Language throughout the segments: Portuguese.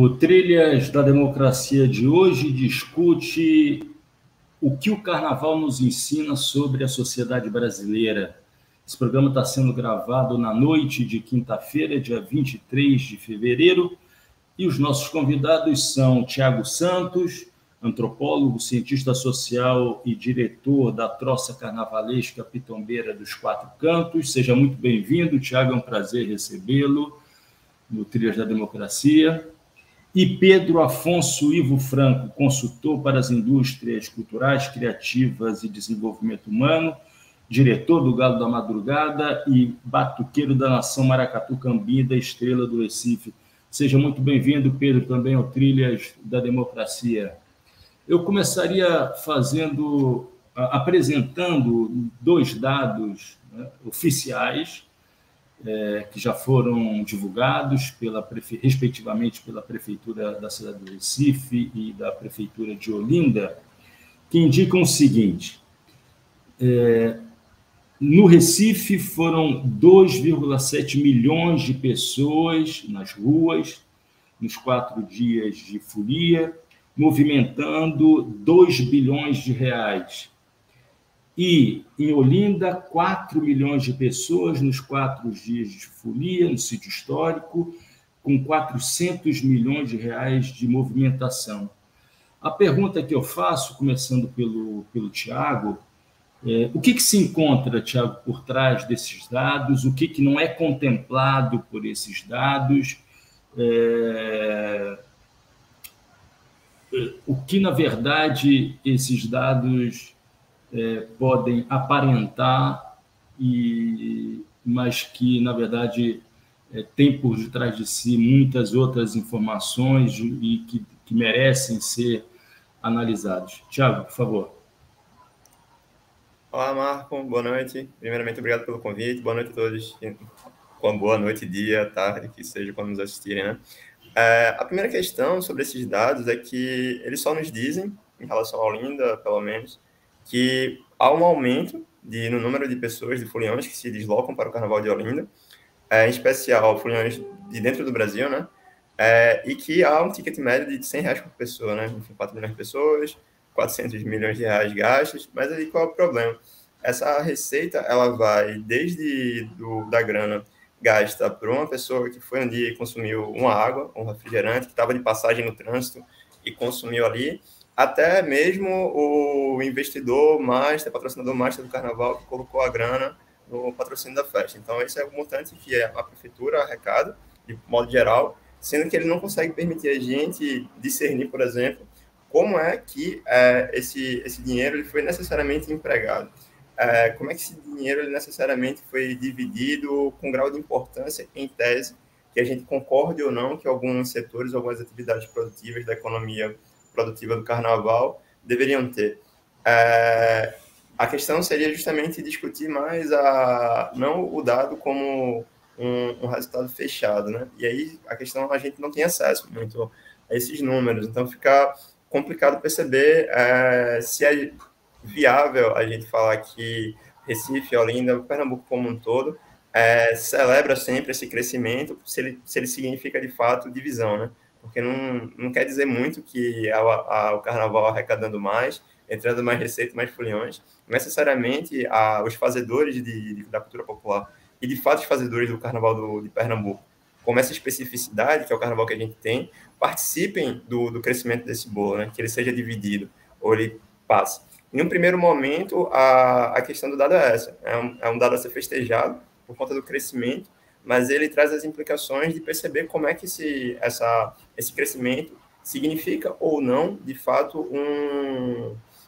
O Trilhas da Democracia de hoje discute o que o Carnaval nos ensina sobre a sociedade brasileira. Esse programa está sendo gravado na noite de quinta-feira, dia 23 de fevereiro, e os nossos convidados são Tiago Santos, antropólogo, cientista social e diretor da Troça Carnavalesca Pitombeira dos Quatro Cantos. Seja muito bem-vindo, Tiago, é um prazer recebê-lo no Trilhas da Democracia. E Pedro Afonso Ivo Franco, consultor para as indústrias culturais, criativas e desenvolvimento humano, diretor do Galo da Madrugada e batuqueiro da Nação Maracatu Cambi, da Estrela do Recife. Seja muito bem-vindo, Pedro, também ao Trilhas da Democracia. Eu começaria apresentando dois dados, né, oficiais, que já foram divulgados, respectivamente, pela Prefeitura da cidade do Recife e da Prefeitura de Olinda, que indicam o seguinte: no Recife foram 2,7 milhões de pessoas nas ruas, nos 4 dias de folia, movimentando 2 bilhões de reais. E, em Olinda, 4 milhões de pessoas nos 4 dias de folia, no sítio histórico, com 400 milhões de reais de movimentação. A pergunta que eu faço, começando pelo Tiago, o que se encontra, Tiago, por trás desses dados? O que não é contemplado por esses dados? O que, na verdade, esses dados podem aparentar, mas que, na verdade, tem por detrás de si muitas outras informações e que merecem ser analisados. Tiago, por favor. Olá, Marco. Boa noite. Primeiramente, obrigado pelo convite. Boa noite a todos. Boa noite, dia, tarde, que seja quando nos assistirem, né? A primeira questão sobre esses dados é que eles só nos dizem, em relação à Olinda, pelo menos, que há um aumento no número de pessoas, de foliões, que se deslocam para o Carnaval de Olinda, em especial foliões de dentro do Brasil, né? E que há um ticket médio de R$100 por pessoa, né? Enfim, 4 milhões de pessoas, 400 milhões de reais gastos, mas aí qual é o problema? Essa receita, ela vai desde da grana gasta por uma pessoa que foi um dia e consumiu uma água, um refrigerante, que estava de passagem no trânsito e consumiu ali, até mesmo o investidor master, patrocinador master do Carnaval, que colocou a grana no patrocínio da festa. Então, esse é o montante que a prefeitura arrecada, de modo geral, sendo que ele não consegue permitir a gente discernir, por exemplo, como é que esse dinheiro ele foi necessariamente empregado. Como é que esse dinheiro ele necessariamente foi dividido com grau de importância, em tese, que a gente concorde ou não que alguns setores, algumas atividades produtivas da economia produtiva do Carnaval deveriam ter. A questão seria justamente discutir mais não o dado como um resultado fechado, né? E aí a questão a gente não tem acesso muito a esses números, então fica complicado perceber se é viável a gente falar que Recife, Olinda, Pernambuco como um todo, celebra sempre esse crescimento, se ele significa de fato divisão, né? Porque não quer dizer muito que o Carnaval arrecadando mais, entrando mais receita, mais foliões, necessariamente os fazedores da cultura popular e, de fato, os fazedores do Carnaval de Pernambuco, como essa especificidade, que é o Carnaval que a gente tem, participem do crescimento desse bolo, né? Que ele seja dividido, ou ele passe. Em um primeiro momento, a questão do dado é essa, é um dado a ser festejado por conta do crescimento, mas ele traz as implicações de perceber como é que esse crescimento significa ou não, de fato,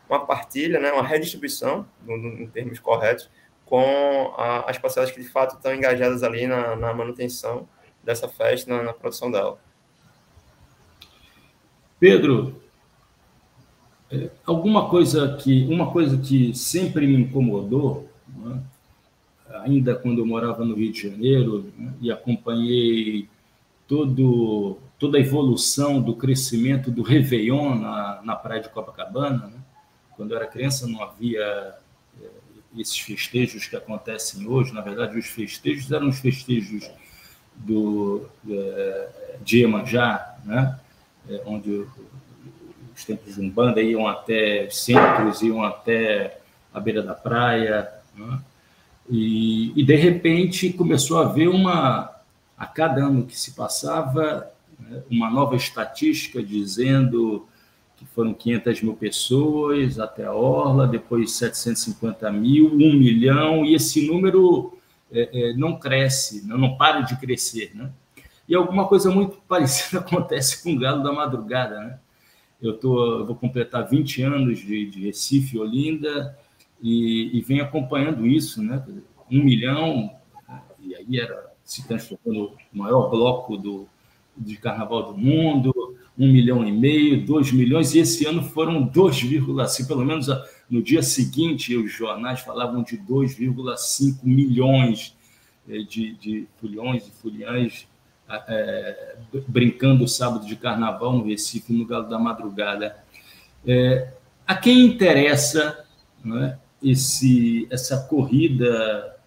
uma partilha, né, uma redistribuição, em termos corretos, com as parcelas que, de fato, estão engajadas ali na manutenção dessa festa, na produção dela. Pedro, uma coisa que sempre me incomodou, né, ainda quando eu morava no Rio de Janeiro, né, e acompanhei toda a evolução do crescimento do Réveillon na praia de Copacabana, né? Quando eu era criança não havia esses festejos que acontecem hoje. Na verdade, os festejos eram os festejos de Iemanjá, né? Onde os templos de Umbanda iam até centros, iam até a beira da praia, né? E, de repente, começou a haver a cada ano que se passava, né, uma nova estatística dizendo que foram 500 mil pessoas até a Orla, depois 750 mil, 1 milhão, e esse número não cresce, não para de crescer, né? E alguma coisa muito parecida acontece com o Galo da Madrugada, né? Eu vou completar 20 anos de Recife, Olinda, e venho acompanhando isso, né? 1 milhão, e aí se transformou no maior bloco de carnaval do mundo, 1,5 milhão, 2 milhões, e esse ano foram 2,5, pelo menos no dia seguinte, os jornais falavam de 2,5 milhões de fulhões e fulhãs brincando o sábado de carnaval no Recife, no Galo da Madrugada. A quem interessa, né, essa corrida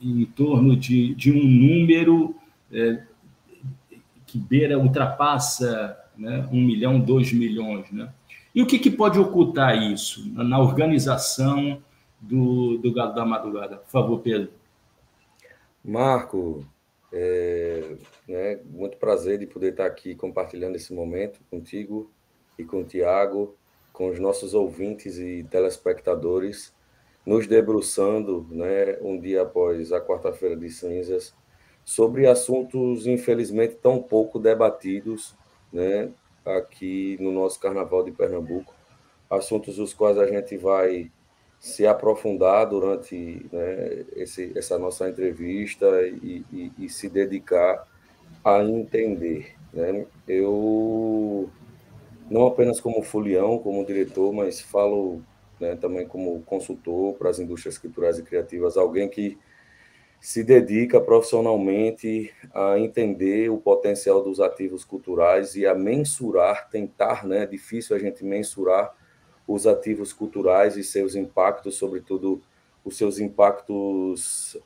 em torno de um número que ultrapassa, né, 1 milhão, 2 milhões, né? E o que pode ocultar isso na organização do Galo da Madrugada? Por favor, Pedro. Marco, muito prazer de poder estar aqui compartilhando esse momento contigo e com o Tiago, com os nossos ouvintes e telespectadores, nos debruçando, né, um dia após a quarta-feira de cinzas, sobre assuntos, infelizmente, tão pouco debatidos, né, aqui no nosso Carnaval de Pernambuco, assuntos os quais a gente vai se aprofundar durante, né, essa nossa entrevista e se dedicar a entender, né? Eu, não apenas como folião, como diretor, mas falo, né, também como consultor para as indústrias culturais e criativas, alguém que se dedica profissionalmente a entender o potencial dos ativos culturais e a mensurar, tentar, né? É difícil a gente mensurar os ativos culturais e seus impactos, sobretudo os seus impactos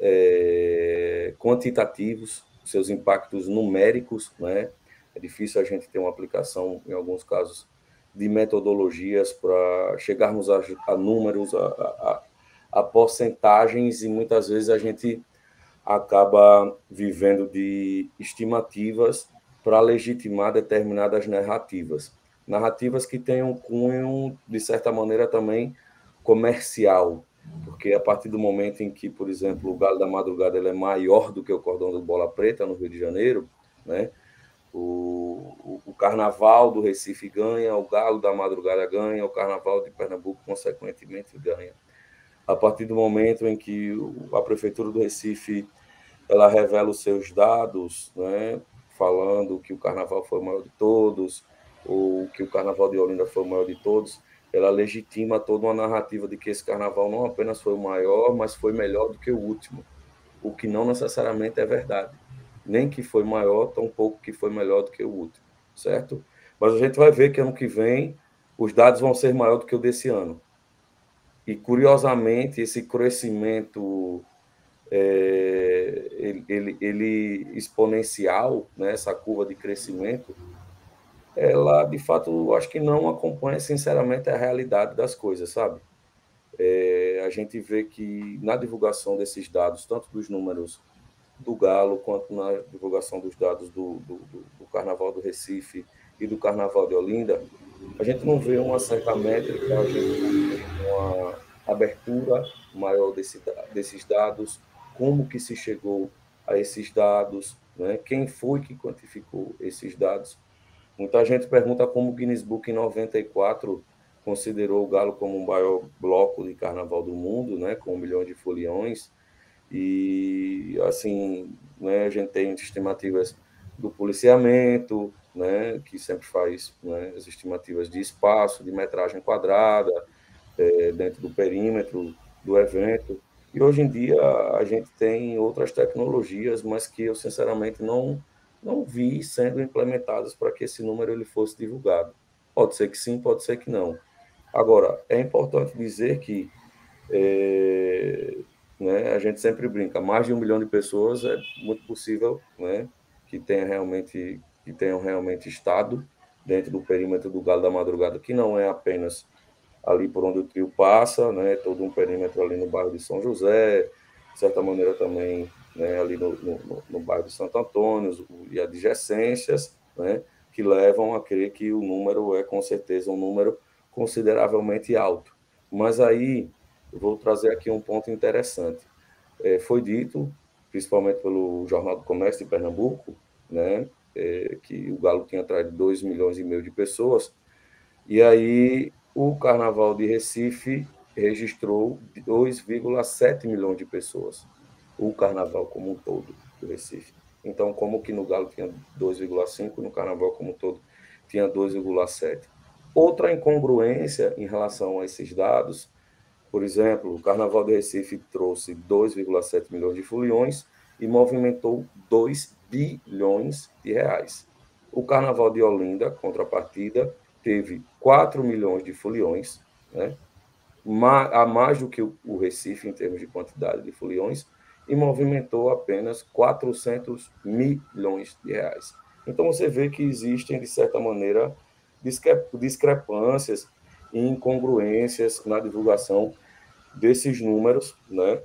quantitativos, os seus impactos numéricos, né? É difícil a gente ter uma aplicação, em alguns casos, de metodologias para chegarmos a números, a porcentagens, e muitas vezes a gente acaba vivendo de estimativas para legitimar determinadas narrativas. Narrativas que têm um cunho, de certa maneira, também comercial, porque a partir do momento em que, por exemplo, o Galo da Madrugada ele é maior do que o Cordão do Bola Preta, no Rio de Janeiro, né? O Carnaval do Recife ganha, o Galo da Madrugada ganha, o Carnaval de Pernambuco, consequentemente, ganha. A partir do momento em que a Prefeitura do Recife ela revela os seus dados, né, falando que o Carnaval foi o maior de todos, ou que o Carnaval de Olinda foi o maior de todos, ela legitima toda uma narrativa de que esse Carnaval não apenas foi o maior, mas foi melhor do que o último, o que não necessariamente é verdade. Nem que foi maior, tampouco que foi melhor do que o último, certo? Mas a gente vai ver que ano que vem os dados vão ser maior do que o desse ano. E, curiosamente, esse crescimento ele exponencial, né, essa curva de crescimento, ela, de fato, eu acho que não acompanha, sinceramente, a realidade das coisas, sabe? A gente vê que na divulgação desses dados, tanto dos números do Galo, quanto na divulgação dos dados do Carnaval do Recife e do Carnaval de Olinda, a gente não vê uma certa métrica, a gente não vê uma abertura maior desses dados, como que se chegou a esses dados, né? Quem foi que quantificou esses dados. Muita gente pergunta como o Guinness Book em 94 considerou o Galo como o maior bloco de carnaval do mundo, né? Com 1 milhão de foliões. E, assim, né, a gente tem estimativas do policiamento, né, que sempre faz, né, as estimativas de espaço, de metragem quadrada, dentro do perímetro do evento. E hoje em dia a gente tem outras tecnologias, mas que eu sinceramente não vi sendo implementadas para que esse número ele fosse divulgado. Pode ser que sim, pode ser que não. Agora, é importante dizer que né, a gente sempre brinca, mais de 1 milhão de pessoas é muito possível, né, que tenha realmente que tenham realmente estado dentro do perímetro do Galo da Madrugada, que não é apenas ali por onde o trio passa, né, todo um perímetro ali no bairro de São José, de certa maneira também, né, ali no bairro de Santo Antônio e adjacências, né, que levam a crer que o número é com certeza um número consideravelmente alto. Mas aí eu vou trazer aqui um ponto interessante. Foi dito, principalmente pelo Jornal do Comércio de Pernambuco, né, que o Galo tinha trazido 2,5 milhões de pessoas, e aí o Carnaval de Recife registrou 2,7 milhões de pessoas, o Carnaval como um todo do Recife. Então, como que no Galo tinha 2,5, no Carnaval como um todo tinha 2,7. Outra incongruência em relação a esses dados, por exemplo, o Carnaval de Recife trouxe 2,7 milhões de foliões e movimentou 2 bilhões de reais. O Carnaval de Olinda, contrapartida, teve 4 milhões de foliões, né? A mais do que o Recife em termos de quantidade de foliões, e movimentou apenas 400 milhões de reais. Então você vê que existem, de certa maneira, discrepâncias e incongruências na divulgação desses números, né?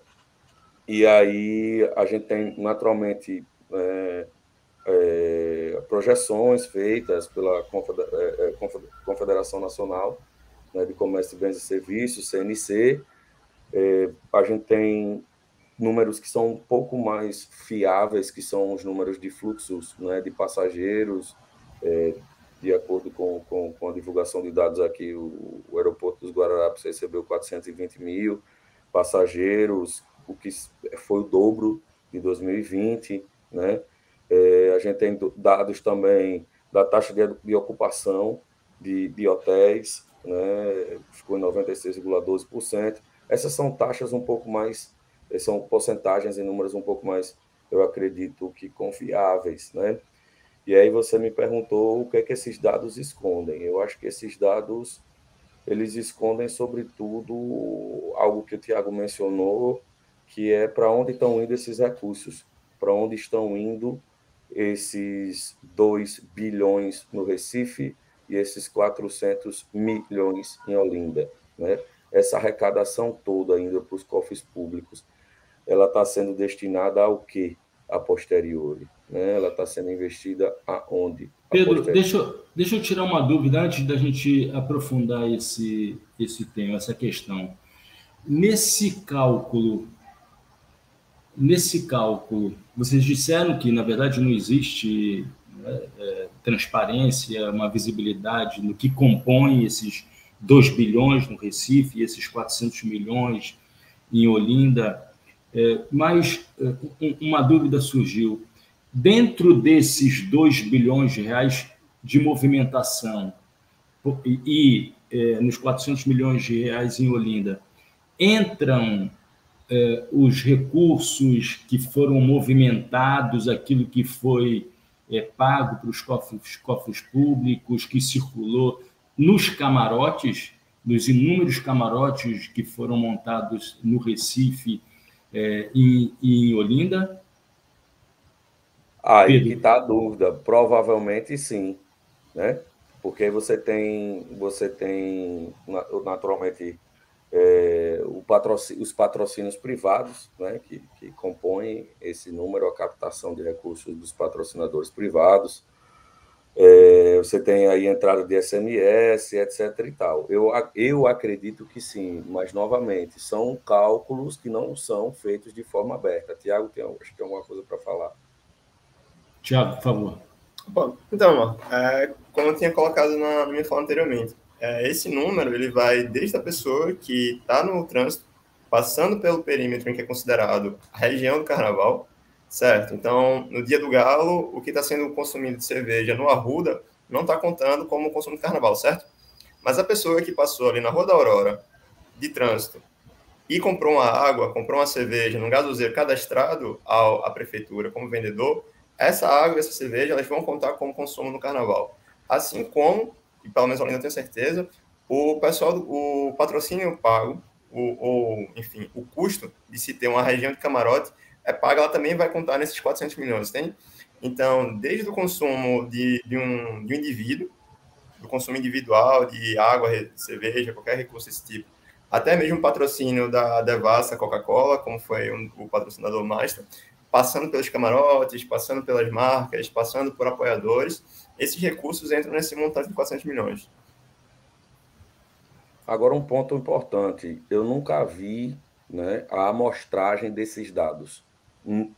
E aí a gente tem naturalmente projeções feitas pela Confederação Nacional, né, de Comércio de Bens e Serviços, CNC. A gente tem números que são um pouco mais fiáveis, que são os números de fluxos, né, de passageiros, de acordo com a divulgação de dados aqui, o aeroporto dos Guararapes recebeu 420 mil passageiros, o que foi o dobro de 2020, né? A gente tem dados também da taxa de ocupação de hotéis, né? Ficou em 96,12%. Essas são taxas um pouco mais, são porcentagens e números um pouco mais, eu acredito que confiáveis, né? E aí você me perguntou o que é que esses dados escondem. Eu acho que esses dados, eles escondem, sobretudo, algo que o Tiago mencionou, que é para onde estão indo esses recursos, para onde estão indo esses 2 bilhões no Recife e esses 400 milhões em Olinda, né? Essa arrecadação toda indo para os cofres públicos, ela está sendo destinada ao quê? A posteriori, né? Ela está sendo investida aonde? Pedro, deixa eu tirar uma dúvida antes da gente aprofundar esse tema, essa questão. Nesse cálculo, vocês disseram que, na verdade, não existe transparência, uma visibilidade no que compõe esses 2 bilhões no Recife e esses 400 milhões em Olinda, mas uma dúvida surgiu. Dentro desses 2 bilhões de reais de movimentação e nos 400 milhões de reais em Olinda, entram os recursos que foram movimentados, aquilo que foi pago para os cofres públicos, que circulou nos camarotes, nos inúmeros camarotes que foram montados no Recife e em Olinda? Aí que está a dúvida. Provavelmente sim, né? Porque você tem naturalmente os patrocínios privados, né, que compõem esse número, a captação de recursos dos patrocinadores privados. Você tem aí entrada de SMS, etc. e tal. Eu acredito que sim, mas, novamente, são cálculos que não são feitos de forma aberta. Tiago, acho que tem alguma coisa para falar. Tiago, por favor. Bom, então, como eu tinha colocado na minha fala anteriormente, esse número ele vai desde a pessoa que está no trânsito, passando pelo perímetro em que é considerado a região do Carnaval, certo? Então, no dia do Galo, o que está sendo consumido de cerveja no Arruda não está contando como consumo de Carnaval, certo? Mas a pessoa que passou ali na Rua da Aurora, de trânsito, e comprou uma água, comprou uma cerveja num gasoseiro cadastrado à prefeitura como vendedor, essa água e essa cerveja elas vão contar como consumo no Carnaval. Assim como, e pelo menos eu ainda tenho certeza, o patrocínio pago, enfim, o custo de se ter uma região de camarote é pago, ela também vai contar nesses 400 milhões, tem? Então, desde o consumo de um indivíduo, do consumo individual de água, cerveja, qualquer recurso desse tipo, até mesmo o patrocínio da Devassa Coca-Cola, como foi o patrocinador master, passando pelos camarotes, passando pelas marcas, passando por apoiadores, esses recursos entram nesse montante de 400 milhões. Agora, um ponto importante, eu nunca vi, né, a amostragem desses dados,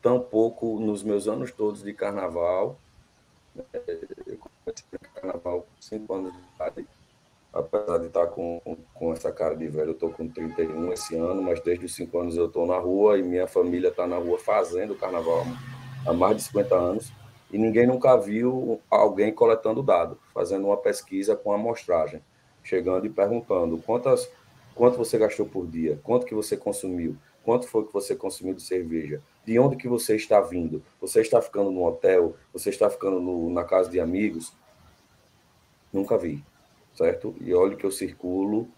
tampouco nos meus anos todos de carnaval. Eu comecei carnaval com 5 anos de idade, apesar de estar com essa cara de velho, eu estou com 31 esse ano, mas desde os 5 anos eu estou na rua e minha família está na rua fazendo carnaval há mais de 50 anos, e ninguém nunca viu alguém coletando dado, fazendo uma pesquisa com amostragem, chegando e perguntando quanto você gastou por dia, quanto que você consumiu, quanto foi que você consumiu de cerveja, de onde que você está vindo, você está ficando no hotel, você está ficando na casa de amigos. Nunca vi, certo? E olha que eu circulo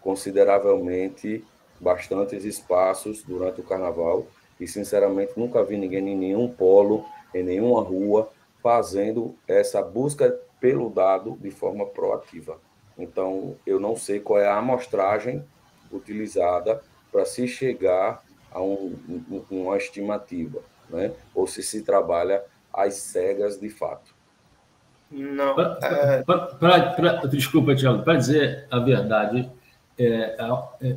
consideravelmente bastantes espaços durante o carnaval e, sinceramente, nunca vi ninguém em nenhum polo, em nenhuma rua, fazendo essa busca pelo dado de forma proativa. Então, eu não sei qual é a amostragem utilizada para se chegar a uma estimativa, né? Ou se trabalha às cegas de fato. Não. Desculpa, Thiago, para dizer a verdade,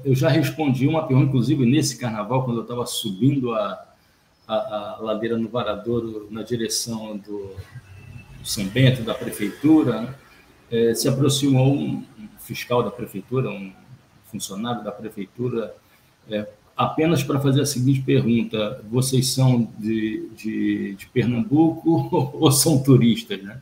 eu já respondi uma pergunta, inclusive nesse carnaval, quando eu estava subindo a ladeira no Varadouro, na direção do São Bento, da prefeitura, né? Se aproximou um fiscal da prefeitura, um funcionário da prefeitura, apenas para fazer a seguinte pergunta: vocês são de Pernambuco ou são turistas, né?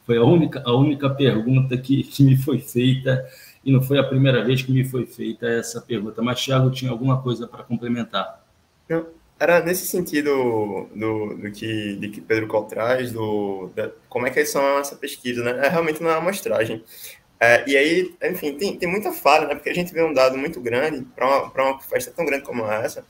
Foi a única pergunta que me foi feita, e não foi a primeira vez que me foi feita essa pergunta. Mas, Thiago, tinha alguma coisa para complementar? Não, era nesse sentido de que Pedro traz, como é que são essa pesquisa, né? Realmente não é uma amostragem. E aí, enfim, tem muita falha, né? Porque a gente vê um dado muito grande, para uma festa tão grande como essa,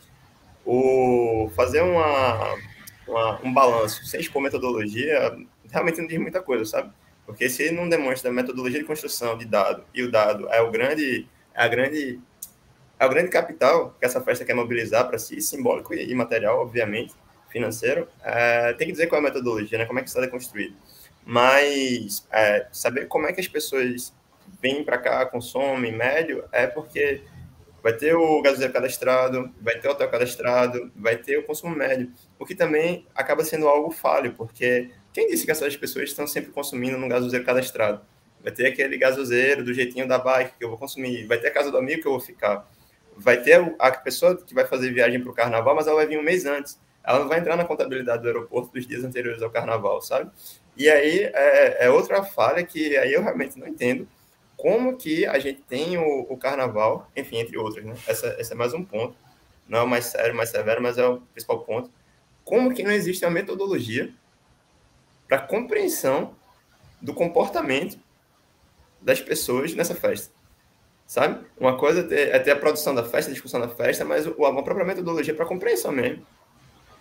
fazer um balanço sem expor metodologia realmente não diz muita coisa, sabe? Porque se não demonstra a metodologia de construção de dado, e o dado é o grande capital que essa festa quer mobilizar para si, simbólico e material, obviamente, financeiro, tem que dizer qual é a metodologia, né? Como é que isso é construído. Mas saber como é que as pessoas vêm para cá, consomem, médio, porque vai ter o gasoseiro cadastrado, vai ter o hotel cadastrado, vai ter o consumo médio, o que também acaba sendo algo falho, porque quem disse que essas pessoas estão sempre consumindo no gasoseiro cadastrado? Vai ter aquele gasoseiro do jeitinho da bike que eu vou consumir, vai ter a casa do amigo que eu vou ficar, vai ter a pessoa que vai fazer viagem para o carnaval, mas ela vai vir um mês antes, ela não vai entrar na contabilidade do aeroporto dos dias anteriores ao carnaval, sabe? E aí é outra falha que aí eu realmente não entendo, como que a gente tem o carnaval, enfim, entre outros, né? Esse é mais um ponto, não é o mais sério, mais severo, mas é o principal ponto. Como que não existe uma metodologia para compreensão do comportamento das pessoas nessa festa, sabe? Uma coisa é ter a produção da festa, a discussão da festa, mas uma própria metodologia para compreensão mesmo.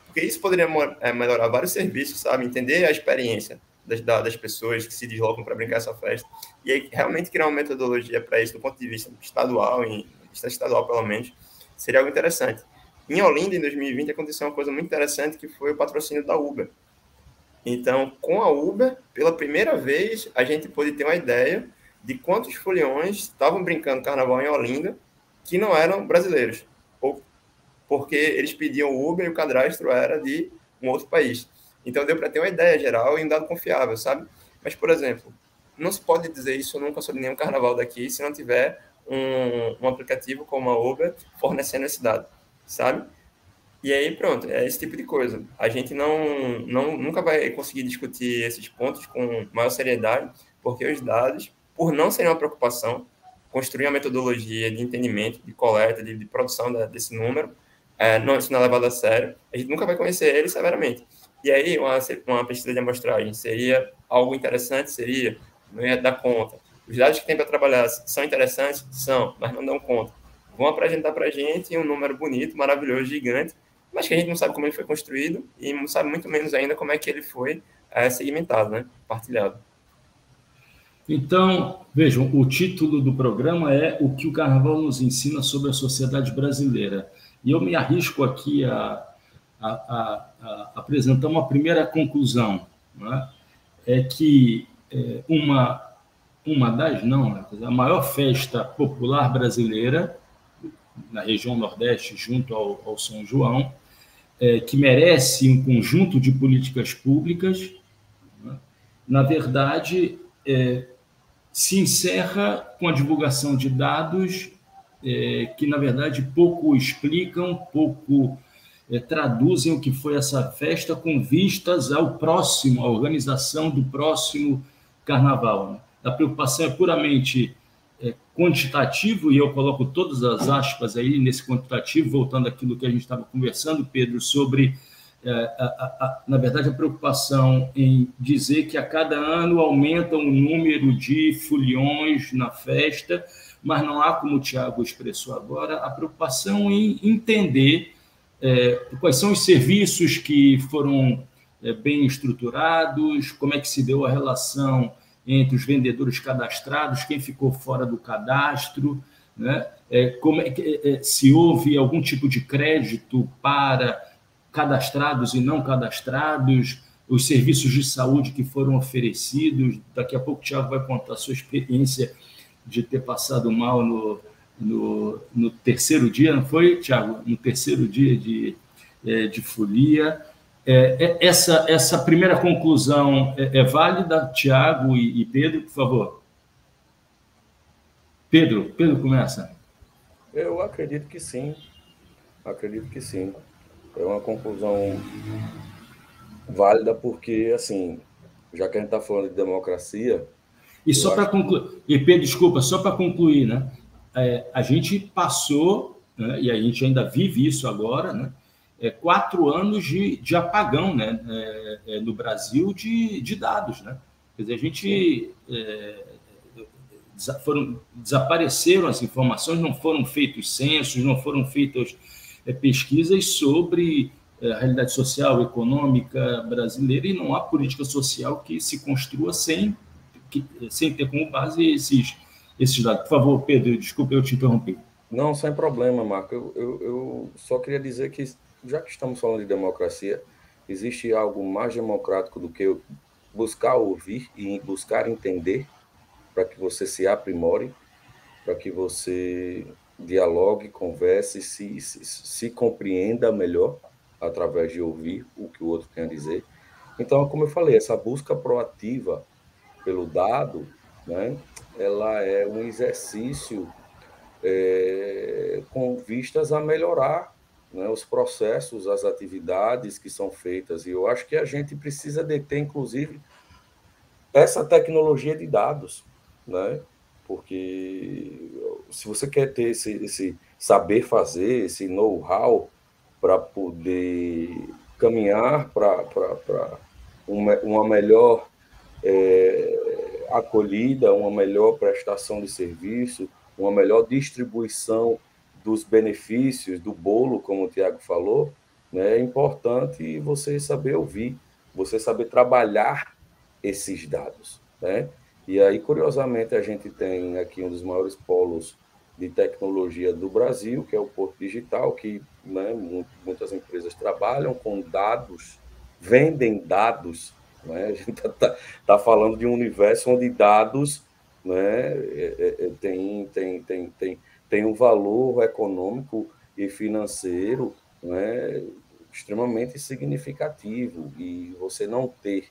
Porque isso poderia melhorar vários serviços, sabe? Entender a experiência das pessoas que se deslocam para brincar essa festa. E aí, realmente criar uma metodologia para isso, do ponto de vista estadual, pelo menos, seria algo interessante. Em Olinda, em 2020, aconteceu uma coisa muito interessante, que foi o patrocínio da Uber. Então, com a Uber, pela primeira vez, a gente pôde ter uma ideia de quantos foliões estavam brincando carnaval em Olinda que não eram brasileiros, porque eles pediam Uber e o cadastro era de um outro país. Então, deu para ter uma ideia geral e um dado confiável, sabe? Mas, por exemplo, não se pode dizer isso nunca sobre nenhum carnaval daqui se não tiver um aplicativo como a Uber fornecendo esse dado, sabe? E aí, pronto, é esse tipo de coisa. A gente nunca vai conseguir discutir esses pontos com maior seriedade, porque os dados, por não serem uma preocupação, construir uma metodologia de entendimento, de coleta, de produção desse número, isso não é levado a sério, a gente nunca vai conhecer ele severamente. E aí, uma pesquisa de amostragem seria algo interessante? Seria, não ia dar conta. Os dados que tem para trabalhar são interessantes? São, mas não dão conta. Vão apresentar para a gente um número bonito, maravilhoso, gigante, mas que a gente não sabe como ele foi construído e não sabe muito menos ainda como é que ele foi segmentado, né? Partilhado. Então, vejam, o título do programa é O que o Carnaval nos ensina sobre a sociedade brasileira. E eu me arrisco aqui a apresentar uma primeira conclusão, né? É que uma das, não, né? A maior festa popular brasileira, na região Nordeste, junto ao São João, que merece um conjunto de políticas públicas, né? Na verdade, se encerra com a divulgação de dados que, na verdade, pouco explicam, pouco traduzem o que foi essa festa com vistas ao próximo, à organização do próximo carnaval, né? A preocupação é puramente quantitativo, e eu coloco todas as aspas aí nesse quantitativo, voltando àquilo que a gente estava conversando, Pedro, sobre, na verdade, a preocupação em dizer que a cada ano aumenta o número de foliões na festa, mas não há, como o Tiago expressou agora, a preocupação em entender quais são os serviços que foram bem estruturados, como é que se deu a relação entre os vendedores cadastrados, quem ficou fora do cadastro, né? Como é que, se houve algum tipo de crédito para cadastrados e não cadastrados, os serviços de saúde que foram oferecidos. Daqui a pouco o Tiago vai contar a sua experiência de ter passado mal no terceiro dia, não foi, Tiago? No terceiro dia de folia. Essa primeira conclusão é válida, Tiago e Pedro, por favor? Pedro começa. Eu acredito que sim. É uma conclusão válida porque, assim, já que a gente está falando de democracia... E só para concluir, e Pedro, desculpa, só para concluir, né? A gente passou, né, e a gente ainda vive isso agora, né? 4 anos de apagão, né, no Brasil de dados, né? Quer dizer, a gente desapareceram as informações, não foram feitos censos, não foram feitas pesquisas sobre a realidade social, econômica brasileira, e não há política social que se construa sem ter como base esses dados. Por favor, Pedro, desculpa, eu te interrompi. Não, sem problema, Marco. Eu só queria dizer que, já que estamos falando de democracia, existe algo mais democrático do que buscar ouvir e buscar entender, para que você se aprimore, para que você dialogue, converse, se compreenda melhor através de ouvir o que o outro tem a dizer. Então, como eu falei, essa busca proativa pelo dado, né, ela é um exercício com vistas a melhorar, né, os processos, as atividades que são feitas. E eu acho que a gente precisa ter, inclusive, essa tecnologia de dados, né? Porque se você quer ter esse saber fazer, esse know-how para poder caminhar para uma melhor acolhida, uma melhor prestação de serviço, uma melhor distribuição dos benefícios do bolo, como o Tiago falou, né? É importante você saber ouvir, você saber trabalhar esses dados, né? E aí, curiosamente, a gente tem aqui um dos maiores polos de tecnologia do Brasil, que é o Porto Digital, que, né, muitas empresas trabalham com dados, vendem dados, né? A gente está falando de um universo onde dados, né, tem um valor econômico e financeiro, né, extremamente significativo, e você não ter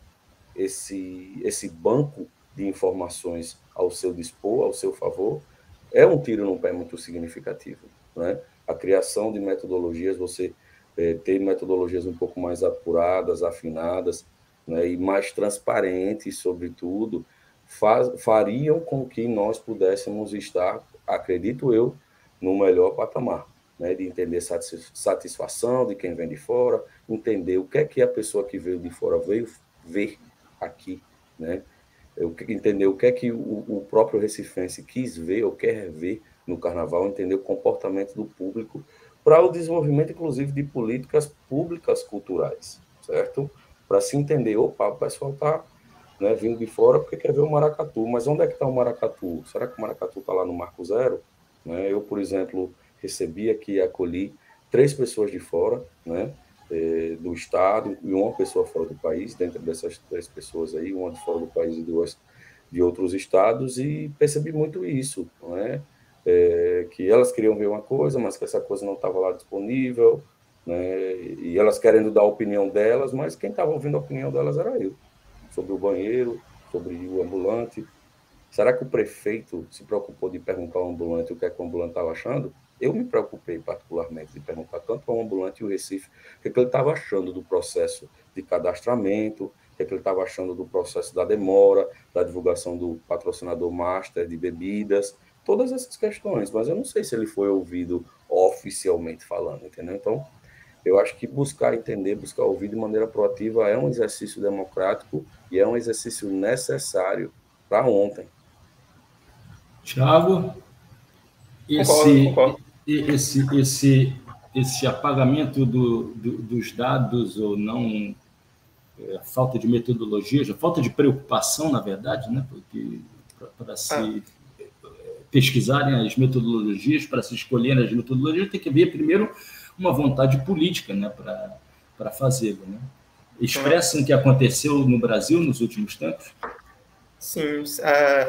esse banco de informações ao seu dispor, ao seu favor, é um tiro no pé muito significativo, né? A criação de metodologias, você ter metodologias um pouco mais apuradas, afinadas, né, e mais transparentes, sobretudo, fariam com que nós pudéssemos estar, acredito eu, no melhor patamar, né, de entender satisfação de quem vem de fora, entender o que é que a pessoa que veio de fora veio ver aqui, né? Entender o que é que o próprio recifense quis ver ou quer ver no carnaval, entender o comportamento do público, para o desenvolvimento, inclusive, de políticas públicas culturais, certo? Para se entender, opa, o pessoal está, né, vindo de fora porque quer ver o maracatu, mas onde é que está o maracatu? Será que o maracatu está lá no Marco Zero? Né? Eu, por exemplo, recebi aqui e acolhi 3 pessoas de fora, né, do estado, e uma pessoa fora do país, dentro dessas 3 pessoas aí, uma de fora do país e 2 de outros estados, e percebi muito isso, né? Que elas queriam ver uma coisa, mas que essa coisa não estava lá disponível, né? E elas querendo dar a opinião delas, mas quem estava ouvindo a opinião delas era eu, sobre o banheiro, sobre o ambulante. Será que o prefeito se preocupou de perguntar ao ambulante o que é que o ambulante estava achando? Eu me preocupei particularmente de perguntar tanto ao ambulante e o Recife o que é que ele estava achando do processo de cadastramento, o que é que ele estava achando do processo da demora, da divulgação do patrocinador master de bebidas, todas essas questões, mas eu não sei se ele foi ouvido oficialmente falando, entendeu? Então, eu acho que buscar entender, buscar ouvir de maneira proativa é um exercício democrático e é um exercício necessário para ontem. Tiago, Concordo. esse apagamento dos dados ou não, falta de metodologia, falta de preocupação, na verdade, né? Porque para se pesquisarem as metodologias, para se escolherem as metodologias, tem que haver primeiro uma vontade política, né, para fazê-lo. Né? Expressam o que aconteceu no Brasil nos últimos tempos? Sim,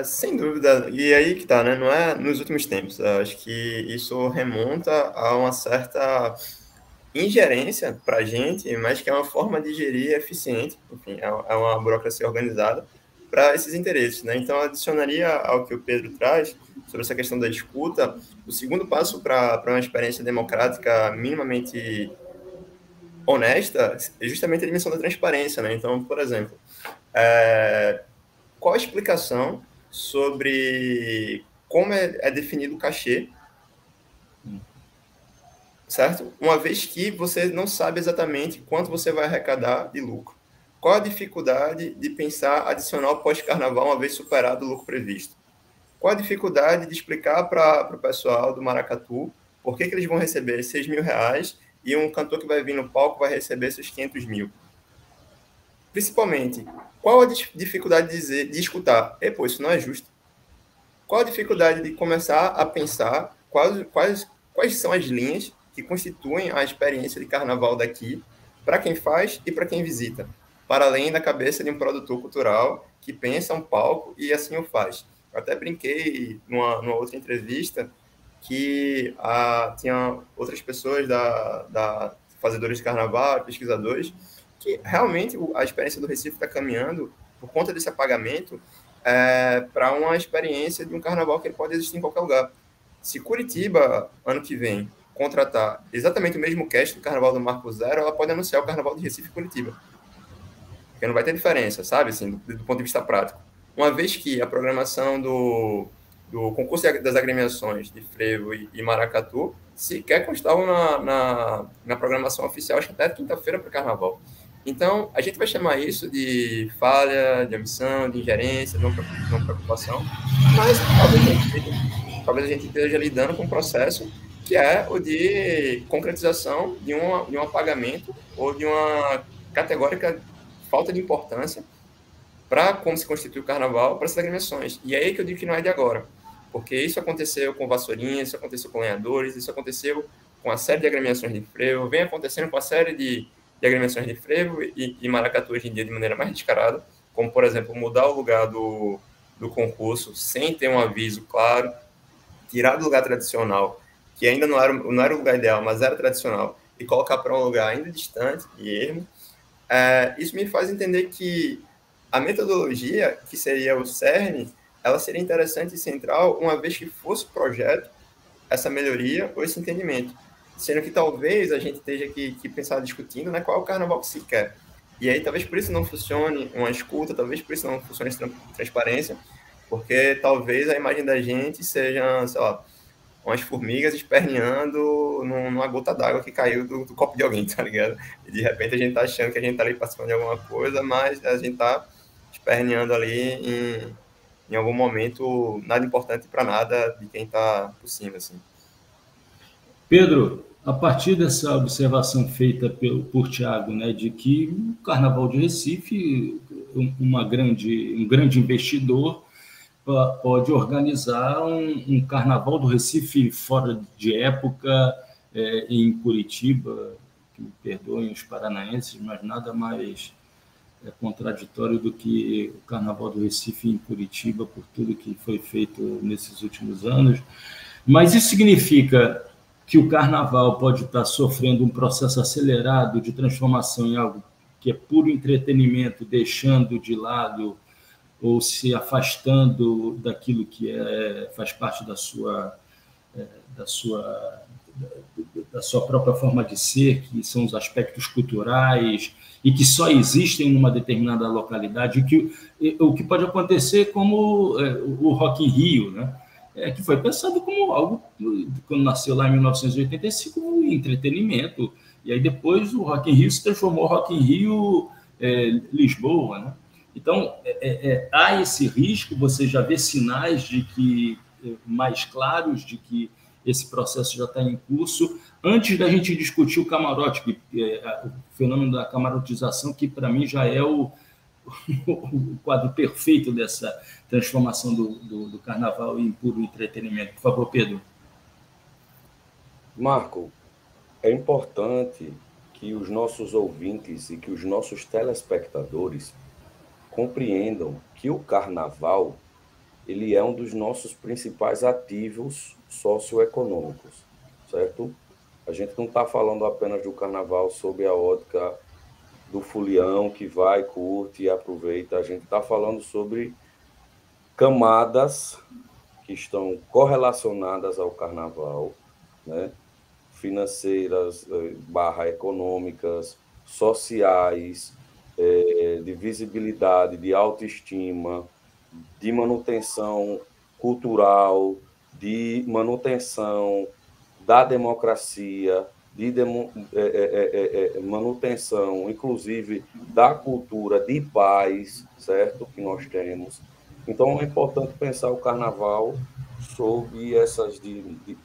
sem dúvida. E aí que tá, né? Não é nos últimos tempos. Eu acho que isso remonta a uma certa ingerência para a gente, mas que é uma forma de gerir eficiente, enfim, é uma burocracia organizada para esses interesses, né? Então, adicionaria ao que o Pedro traz sobre essa questão da escuta, o segundo passo para uma experiência democrática minimamente honesta é justamente a dimensão da transparência, né? Então, por exemplo, qual a explicação sobre como é definido o cachê, certo? Uma vez que você não sabe exatamente quanto você vai arrecadar de lucro. Qual a dificuldade de pensar adicional pós-carnaval uma vez superado o lucro previsto? Qual a dificuldade de explicar para o pessoal do Maracatu por que eles vão receber R$6.000 e um cantor que vai vir no palco vai receber seus 500 mil? Principalmente, qual a dificuldade de escutar? Pô, isso não é justo. Qual a dificuldade de começar a pensar quais são as linhas que constituem a experiência de carnaval daqui para quem faz e para quem visita, para além da cabeça de um produtor cultural que pensa um palco e assim o faz. Eu até brinquei numa outra entrevista que tinha outras pessoas da fazedores de carnaval, pesquisadores, que realmente a experiência do Recife está caminhando por conta desse apagamento para uma experiência de um carnaval que ele pode existir em qualquer lugar. Se Curitiba, ano que vem, contratar exatamente o mesmo cast do Carnaval do Marco Zero, ela pode anunciar o Carnaval de Recife e Curitiba. Porque não vai ter diferença, sabe? Assim, do ponto de vista prático. Uma vez que a programação do concurso das agremiações de frevo e maracatu sequer constavam na programação oficial, acho que até quinta-feira para o Carnaval. Então, a gente vai chamar isso de falha, de omissão, de ingerência, de não preocupação, mas talvez a gente esteja lidando com um processo que é o de concretização de um apagamento ou de uma categórica falta de importância para como se constitui o carnaval para essas agremiações. E é aí que eu digo que não é de agora, porque isso aconteceu com vassourinhas, isso aconteceu com lenhadores, isso aconteceu com a série de agremiações de frevo, vem acontecendo com a série de agremiações de frevo e maracatu hoje em dia de maneira mais descarada, como, por exemplo, mudar o lugar do concurso sem ter um aviso claro, tirar do lugar tradicional, que ainda não era o lugar ideal, mas era tradicional, e colocar para um lugar ainda distante e ermo. Isso me faz entender que a metodologia, que seria o CERN, ela seria interessante e central uma vez que fosse o projeto, essa melhoria ou esse entendimento. Sendo que talvez a gente esteja que pensar discutindo, né, qual é o carnaval que se quer. E aí talvez por isso não funcione uma escuta, talvez por isso não funcione essa transparência, porque talvez a imagem da gente seja, sei lá, umas formigas esperneando numa gota d'água que caiu do copo de alguém, tá ligado? E de repente a gente tá achando que a gente tá ali participando de alguma coisa, mas a gente tá esperneando ali em algum momento nada importante para nada de quem tá por cima, assim. Pedro, A partir dessa observação feita por Tiago, né, de que o Carnaval de Recife, um grande investidor, pode organizar um Carnaval do Recife fora de época, em Curitiba, que me perdoem os paranaenses, mas nada mais contraditório do que o Carnaval do Recife em Curitiba, por tudo que foi feito nesses últimos anos. Mas isso significa que o Carnaval pode estar sofrendo um processo acelerado de transformação em algo que é puro entretenimento, deixando de lado ou se afastando daquilo que faz parte da sua própria forma de ser, que são os aspectos culturais e que só existem numa determinada localidade, o que pode acontecer como o Rock in Rio, né? Que foi pensado como algo, quando nasceu lá em 1985, um entretenimento, e aí depois o Rock in Rio se transformou em Rock in Rio Lisboa, né? Então, há esse risco, você já vê sinais de que mais claros de que esse processo já está em curso, antes da gente discutir o camarote, o fenômeno da camarotização, que para mim já é o quadro perfeito dessa transformação do Carnaval em puro entretenimento. Por favor, Pedro. Marco, é importante que os nossos ouvintes e que os nossos telespectadores compreendam que o Carnaval ele é um dos nossos principais ativos socioeconômicos, certo? A gente não está falando apenas do Carnaval sob a ótica do folião que vai, curte e aproveita. A gente está falando sobre camadas que estão correlacionadas ao Carnaval, né? Financeiras, econômicas, sociais, de visibilidade, de autoestima, de manutenção cultural, de manutenção da democracia, de manutenção, inclusive, da cultura de paz, certo? Que nós temos. Então, é importante pensar o Carnaval sob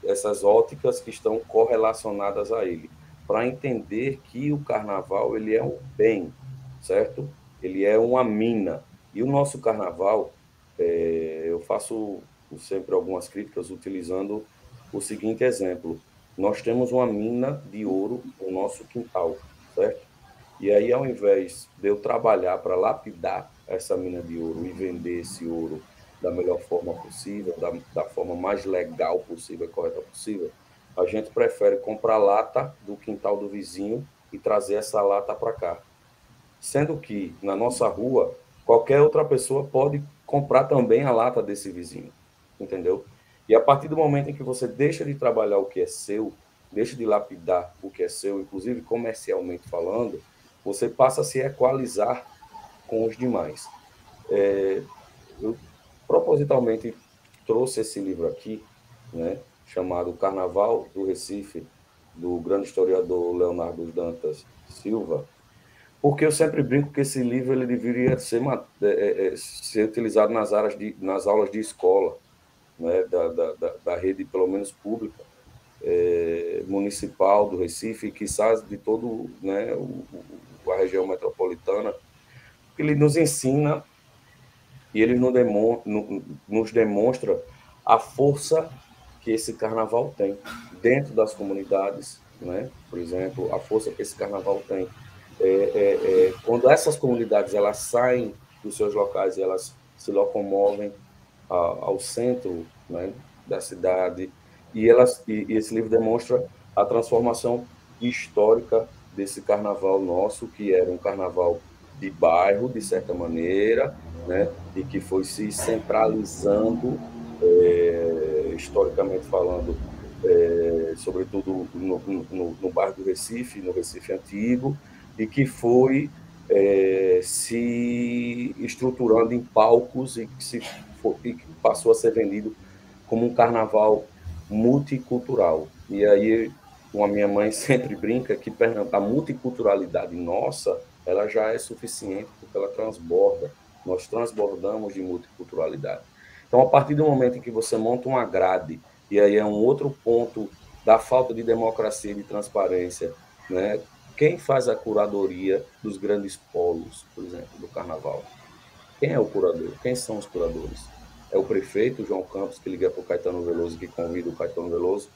essas óticas que estão correlacionadas a ele, para entender que o Carnaval ele é um bem, certo? Ele é uma mina. E o nosso Carnaval, eu faço sempre algumas críticas utilizando o seguinte exemplo. Nós temos uma mina de ouro no nosso quintal, certo? E aí, ao invés de eu trabalhar para lapidar essa mina de ouro e vender esse ouro da melhor forma possível, da forma mais legal possível e correta possível, a gente prefere comprar lata do quintal do vizinho e trazer essa lata para cá. Sendo que, na nossa rua, qualquer outra pessoa pode comprar também a lata desse vizinho, entendeu? E a partir do momento em que você deixa de trabalhar o que é seu, deixa de lapidar o que é seu, inclusive comercialmente falando, você passa a se equalizar com os demais. Eu propositalmente trouxe esse livro aqui, né, chamado Carnaval do Recife, do grande historiador Leonardo Dantas Silva, porque eu sempre brinco que esse livro ele deveria ser utilizado nas aulas de escola, né, da rede, pelo menos pública, municipal do Recife, e quizás de todo, né, a região metropolitana, porque ele nos ensina e ele nos demonstra a força que esse carnaval tem dentro das comunidades, né? Por exemplo, a força que esse carnaval tem. Quando essas comunidades elas saem dos seus locais e elas se locomovem ao centro, né, da cidade, e esse livro demonstra a transformação histórica desse carnaval nosso, que era um carnaval de bairro, de certa maneira, né, e que foi se centralizando, historicamente falando, sobretudo no bairro do Recife, no Recife Antigo, e que foi se estruturando em palcos e que passou a ser vendido como um carnaval multicultural. E aí a minha mãe sempre brinca que a multiculturalidade nossa, ela já é suficiente porque ela transborda. Nós transbordamos de multiculturalidade. Então, a partir do momento em que você monta uma grade, e aí é um outro ponto da falta de democracia e de transparência, né? Quem faz a curadoria dos grandes polos, por exemplo, do carnaval? Quem é o curador? Quem são os curadores? É o prefeito, João Campos, que liga para o Caetano Veloso, que convida o Caetano Veloso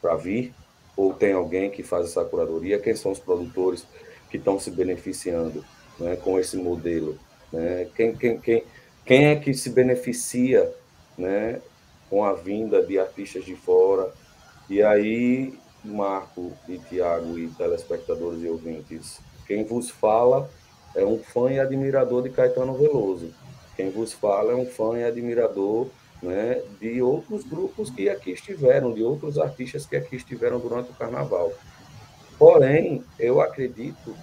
para vir? Ou tem alguém que faz essa curadoria? Quem são os produtores que estão se beneficiando, né, com esse modelo? Né? Quem é que se beneficia, né, com a vinda de artistas de fora? E aí, Marco e Tiago e telespectadores e ouvintes, quem vos fala é um fã e admirador de Caetano Veloso. Quem vos fala é um fã e admirador, né, de outros grupos que aqui estiveram, de outros artistas que aqui estiveram durante o carnaval. Porém, eu acredito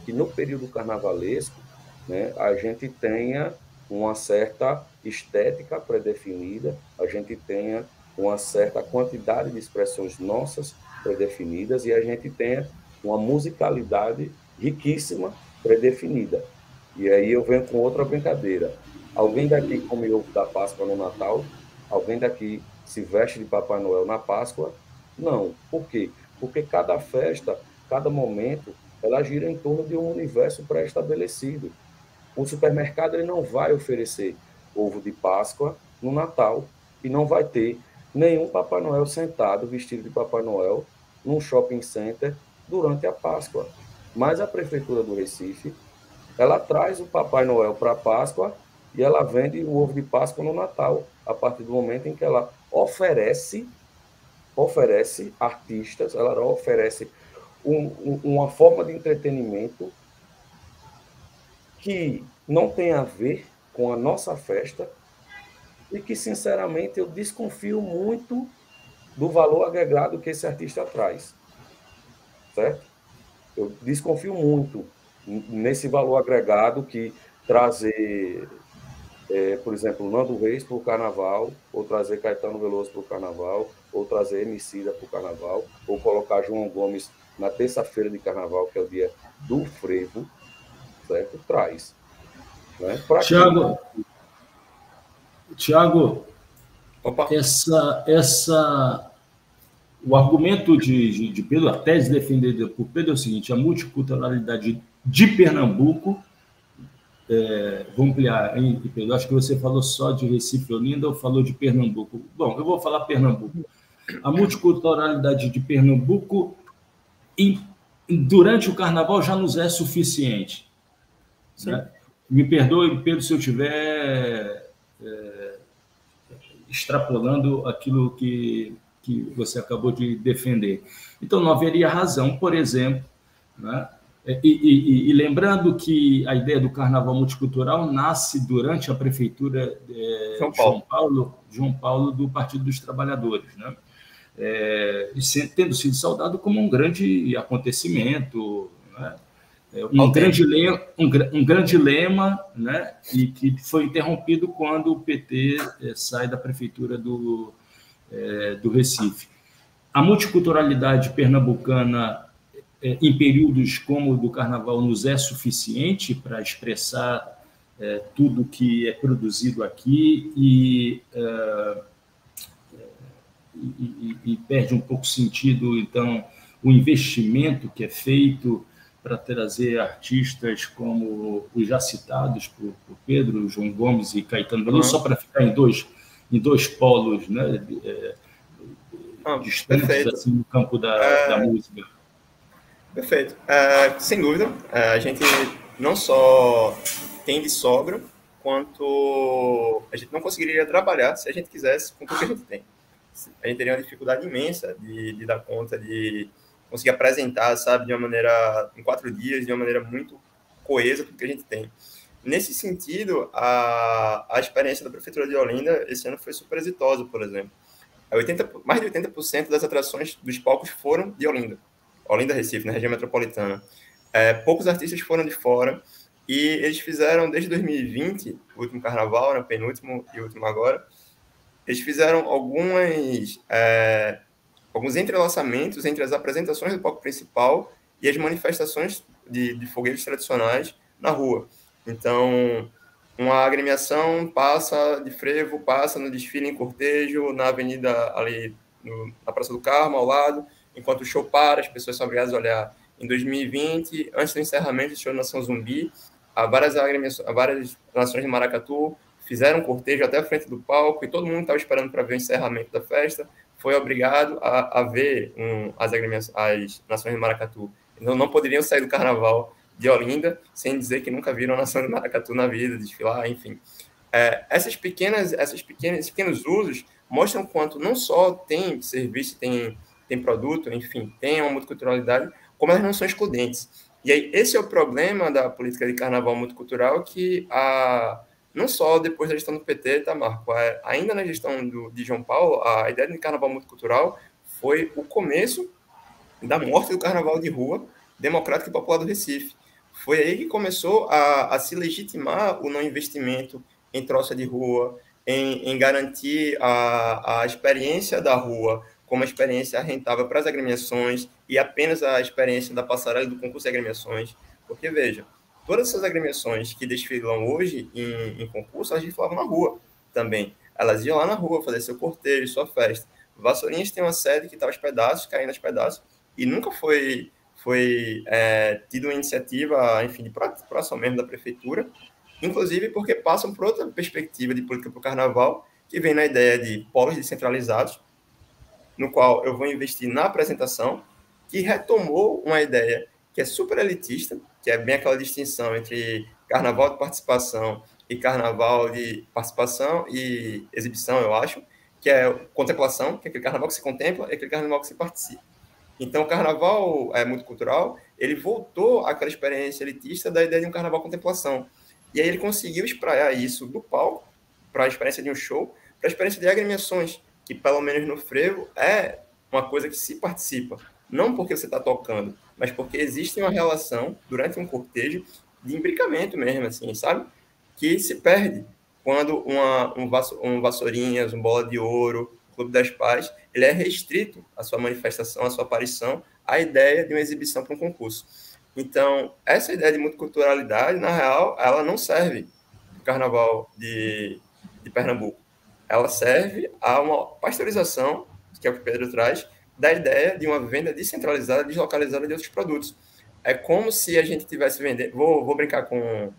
que no período carnavalesco, né, a gente tenha uma certa estética pré-definida, a gente tenha uma certa quantidade de expressões nossas pré-definidas e a gente tenha uma musicalidade riquíssima pré-definida. E aí eu venho com outra brincadeira. Alguém daqui come ovo da Páscoa no Natal? Alguém daqui se veste de Papai Noel na Páscoa? Não. Por quê? Porque cada festa, cada momento, ela gira em torno de um universo pré-estabelecido. O supermercado ele não vai oferecer ovo de Páscoa no Natal e não vai ter nenhum Papai Noel sentado, vestido de Papai Noel, num shopping center durante a Páscoa. Mas a Prefeitura do Recife, ela traz o Papai Noel para a Páscoa e ela vende o ovo de Páscoa no Natal, a partir do momento em que ela oferece artistas, ela oferece uma forma de entretenimento que não tem a ver com a nossa festa e que, sinceramente, eu desconfio muito do valor agregado que esse artista traz, certo? Eu desconfio muito nesse valor agregado que trazer, por exemplo, Nando Reis para o Carnaval, ou trazer Caetano Veloso para o Carnaval, ou trazer Emicida para o Carnaval, ou colocar João Gomes na terça-feira de Carnaval, que é o dia do frevo, certo? Traz. Né? Tiago, o argumento de Pedro, a tese defendida por Pedro é o seguinte: a multiculturalidade de Pernambuco, vou ampliar, hein, Pedro? Acho que você falou só de Recife e Olinda ou falou de Pernambuco? Bom, eu vou falar Pernambuco. A multiculturalidade de Pernambuco, durante o Carnaval, já nos é suficiente. Né? Me perdoe, Pedro, se eu estiver extrapolando aquilo que você acabou de defender. Então, não haveria razão, por exemplo, né? E lembrando que a ideia do carnaval multicultural nasce durante a prefeitura de João Paulo do Partido dos Trabalhadores, né? Tendo sido saudado como um grande acontecimento, né? Um grande lema, né? E que foi interrompido quando o PT sai da prefeitura do Recife. A multiculturalidade pernambucana, em períodos como o do Carnaval, nos é suficiente para expressar tudo que é produzido aqui e perde um pouco sentido, então, o investimento que é feito para trazer artistas como os já citados por Pedro, João Gomes e Caetano Veloso, só para ficar em dois polos, né, distantes assim, no campo da música. Perfeito. Sem dúvida, a gente não só tem de sobra, quanto a gente não conseguiria trabalhar se a gente quisesse com tudo que a gente tem. A gente teria uma dificuldade imensa de dar conta, de conseguir apresentar, sabe, de uma maneira, em 4 dias, de uma maneira muito coesa, tudo que a gente tem. Nesse sentido, a experiência da Prefeitura de Olinda esse ano foi super exitosa, por exemplo. Mais de 80% das atrações dos palcos foram de Olinda, Recife, na região metropolitana. Poucos artistas foram de fora, e eles fizeram, desde 2020, o último carnaval, né, penúltimo e o último agora, eles fizeram alguns entrelaçamentos entre as apresentações do palco principal e as manifestações de fogueiros tradicionais na rua. Então, uma agremiação passa de frevo, passa no desfile em cortejo, na avenida ali na Praça do Carmo, ao lado, enquanto o show para, as pessoas são obrigadas a olhar. Em 2020, antes do encerramento do show Nação Zumbi, várias nações de maracatu fizeram um cortejo até a frente do palco e todo mundo estava esperando para ver o encerramento da festa, foi obrigado a ver as nações de maracatu. Então, não poderiam sair do carnaval de Olinda sem dizer que nunca viram a nação de maracatu na vida, desfilar, enfim. Esses pequenos usos mostram quanto não só tem serviço, tem produto, enfim, tem uma multiculturalidade, como elas não são excludentes. E aí, esse é o problema da política de carnaval multicultural, que não só depois da gestão do PT, tá, Marco? Ainda na gestão de João Paulo, a ideia de carnaval multicultural foi o começo da morte do carnaval de rua democrático e popular do Recife. Foi aí que começou a se legitimar o não investimento em troça de rua, em garantir a experiência da rua como uma experiência rentável para as agremiações e apenas a experiência da passarela do concurso de agremiações. Porque, veja, todas essas agremiações que desfilam hoje em concurso, elas desfilavam na rua também. Elas iam lá na rua fazer seu cortejo, sua festa. Vassourinhas tem uma sede que estava aos pedaços, caindo aos pedaços, e nunca foi tido uma iniciativa, enfim, de proação mesmo da prefeitura, inclusive porque passam por outra perspectiva de política para o carnaval, que vem na ideia de polos descentralizados, no qual eu vou investir na apresentação, que retomou uma ideia que é super elitista, que é bem aquela distinção entre carnaval de participação e carnaval de participação e exibição, eu acho, que é contemplação, que é aquele carnaval que se contempla, é aquele carnaval que se participa. Então, o carnaval multicultural, ele voltou àquela experiência elitista da ideia de um carnaval contemplação. E aí ele conseguiu espraiar isso do palco para a experiência de um show, para a experiência de agremiações, que pelo menos no frevo é uma coisa que se participa. Não porque você está tocando, mas porque existe uma relação, durante um cortejo, de imbricamento mesmo, assim, sabe? Que se perde quando um Vassourinhas, um Bola de Ouro, Clube das Paz, ele é restrito à sua manifestação, à sua aparição, à ideia de uma exibição para um concurso. Então, essa ideia de multiculturalidade, na real, ela não serve para o carnaval de Pernambuco. Ela serve a uma pasteurização, que é o que o Pedro traz, da ideia de uma venda descentralizada, deslocalizada de outros produtos. É como se a gente estivesse vendendo... Vou brincar com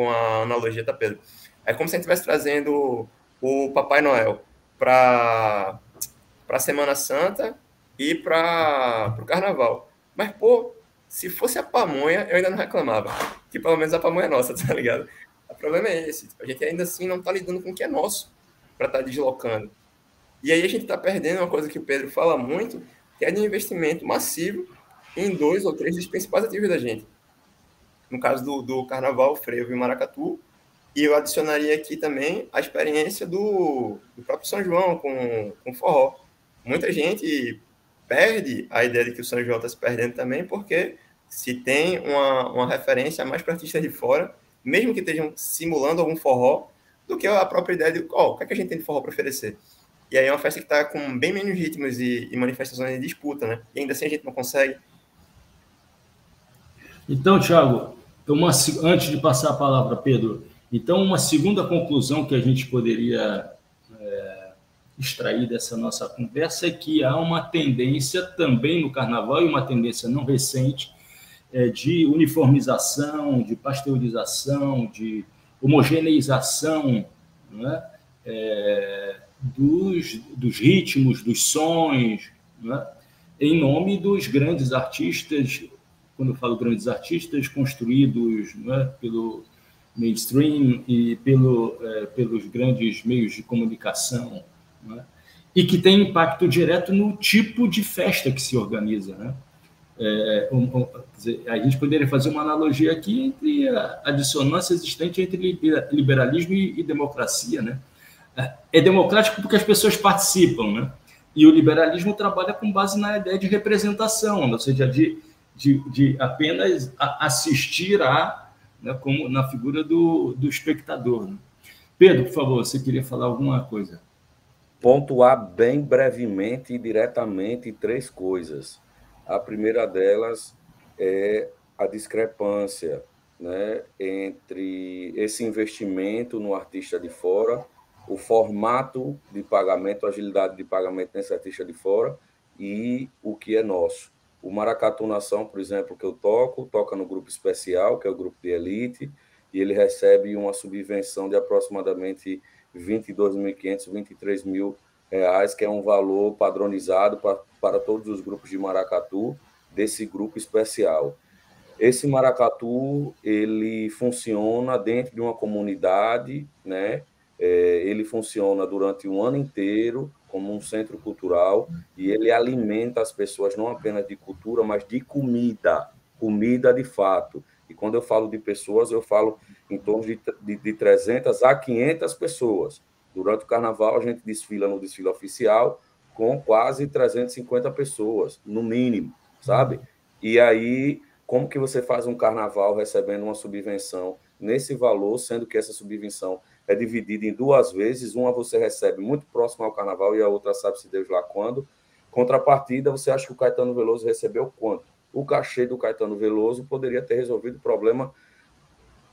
a analogia, tá, Pedro? É como se a gente estivesse trazendo o Papai Noel para a Semana Santa e para o Carnaval. Mas, pô, se fosse a pamonha, eu ainda não reclamava. Que pelo menos a pamonha é nossa, tá ligado? O problema é esse. A gente ainda assim não tá lidando com o que é nosso para estar deslocando. E aí a gente está perdendo uma coisa que o Pedro fala muito, que é de investimento massivo em 2 ou 3 dos principais ativos da gente. No caso do Carnaval, frevo e maracatu. E eu adicionaria aqui também a experiência do próprio São João com forró. Muita gente perde a ideia de que o São João está se perdendo também, porque se tem uma referência mais para artistas de fora, mesmo que estejam simulando algum forró, do que a própria ideia de o que é que a gente tem de forró para oferecer. E aí é uma festa que está com bem menos ritmos e manifestações de disputa, né? E ainda assim a gente não consegue. Então, Thiago, antes de passar a palavra, Pedro, então uma segunda conclusão que a gente poderia extrair dessa nossa conversa é que há uma tendência também no carnaval, e uma tendência não recente, de uniformização, de pasteurização, de homogeneização, né? Dos ritmos, dos sons, né? Em nome dos grandes artistas, quando eu falo grandes artistas, construídos, né, pelo mainstream e pelos grandes meios de comunicação, né? E que tem impacto direto no tipo de festa que se organiza, né? A gente poderia fazer uma analogia aqui entre a dissonância existente entre liberalismo e democracia, né? É democrático porque as pessoas participam, né? E o liberalismo trabalha com base na ideia de representação, ou seja, de apenas assistir né, como na figura do espectador, né? Pedro, por favor, você queria falar alguma coisa? Pontuar bem brevemente e diretamente 3 coisas. A primeira delas é a discrepância, né, entre esse investimento no artista de fora o formato de pagamento, a agilidade de pagamento nesse artista de fora e o que é nosso. O Maracatu Nação, por exemplo, que eu toca no grupo especial, que é o grupo de elite, e ele recebe uma subvenção de aproximadamente 22.500, 23 mil reais, que é um valor padronizado para todos os grupos de maracatu desse grupo especial. Esse maracatu, ele funciona dentro de uma comunidade, né? Ele funciona durante um ano inteiro como um centro cultural e ele alimenta as pessoas não apenas de cultura, mas de comida de fato. E quando eu falo de pessoas, eu falo em torno de 300 a 500 pessoas. Durante o carnaval, a gente desfila no desfile oficial com quase 350 pessoas, no mínimo, sabe? E aí, como que você faz um carnaval recebendo uma subvenção nesse valor, sendo que essa subvenção é dividida em duas vezes, uma você recebe muito próximo ao carnaval e a outra sabe-se Deus lá quando. Contrapartida, você acha que o Caetano Veloso recebeu quanto? O cachê do Caetano Veloso poderia ter resolvido o problema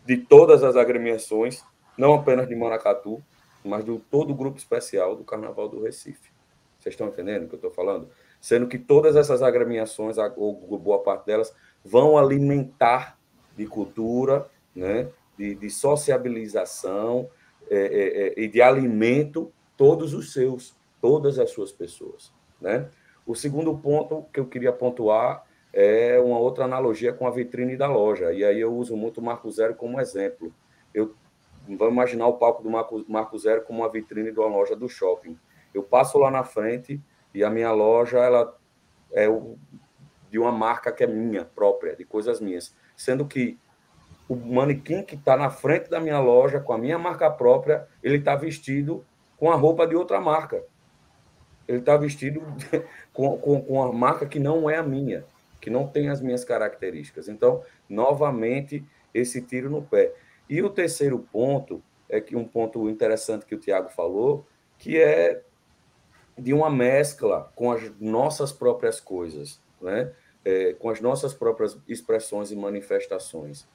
de todas as agremiações, não apenas de Maracatu, mas de todo o grupo especial do Carnaval do Recife. Vocês estão entendendo o que eu estou falando? Sendo que todas essas agremiações, ou boa parte delas, vão alimentar de cultura, né, de sociabilização e de alimento todas as suas pessoas, né? O segundo ponto que eu queria pontuar é uma outra analogia com a vitrine da loja, e aí eu uso muito o Marco Zero como exemplo. Vamos imaginar o palco do Marco Zero como uma vitrine de uma loja do shopping. Eu passo lá na frente e a minha loja ela é de uma marca que é minha própria, de coisas minhas, sendo que o manequim que está na frente da minha loja, com a minha marca própria, ele está vestido com a roupa de outra marca. Ele está vestido com a marca que não é a minha, que não tem as minhas características. Então, novamente, esse tiro no pé. E o terceiro ponto, é que um ponto interessante que o Tiago falou, que é de uma mescla com as nossas próprias coisas, né? Com as nossas próprias expressões e manifestações.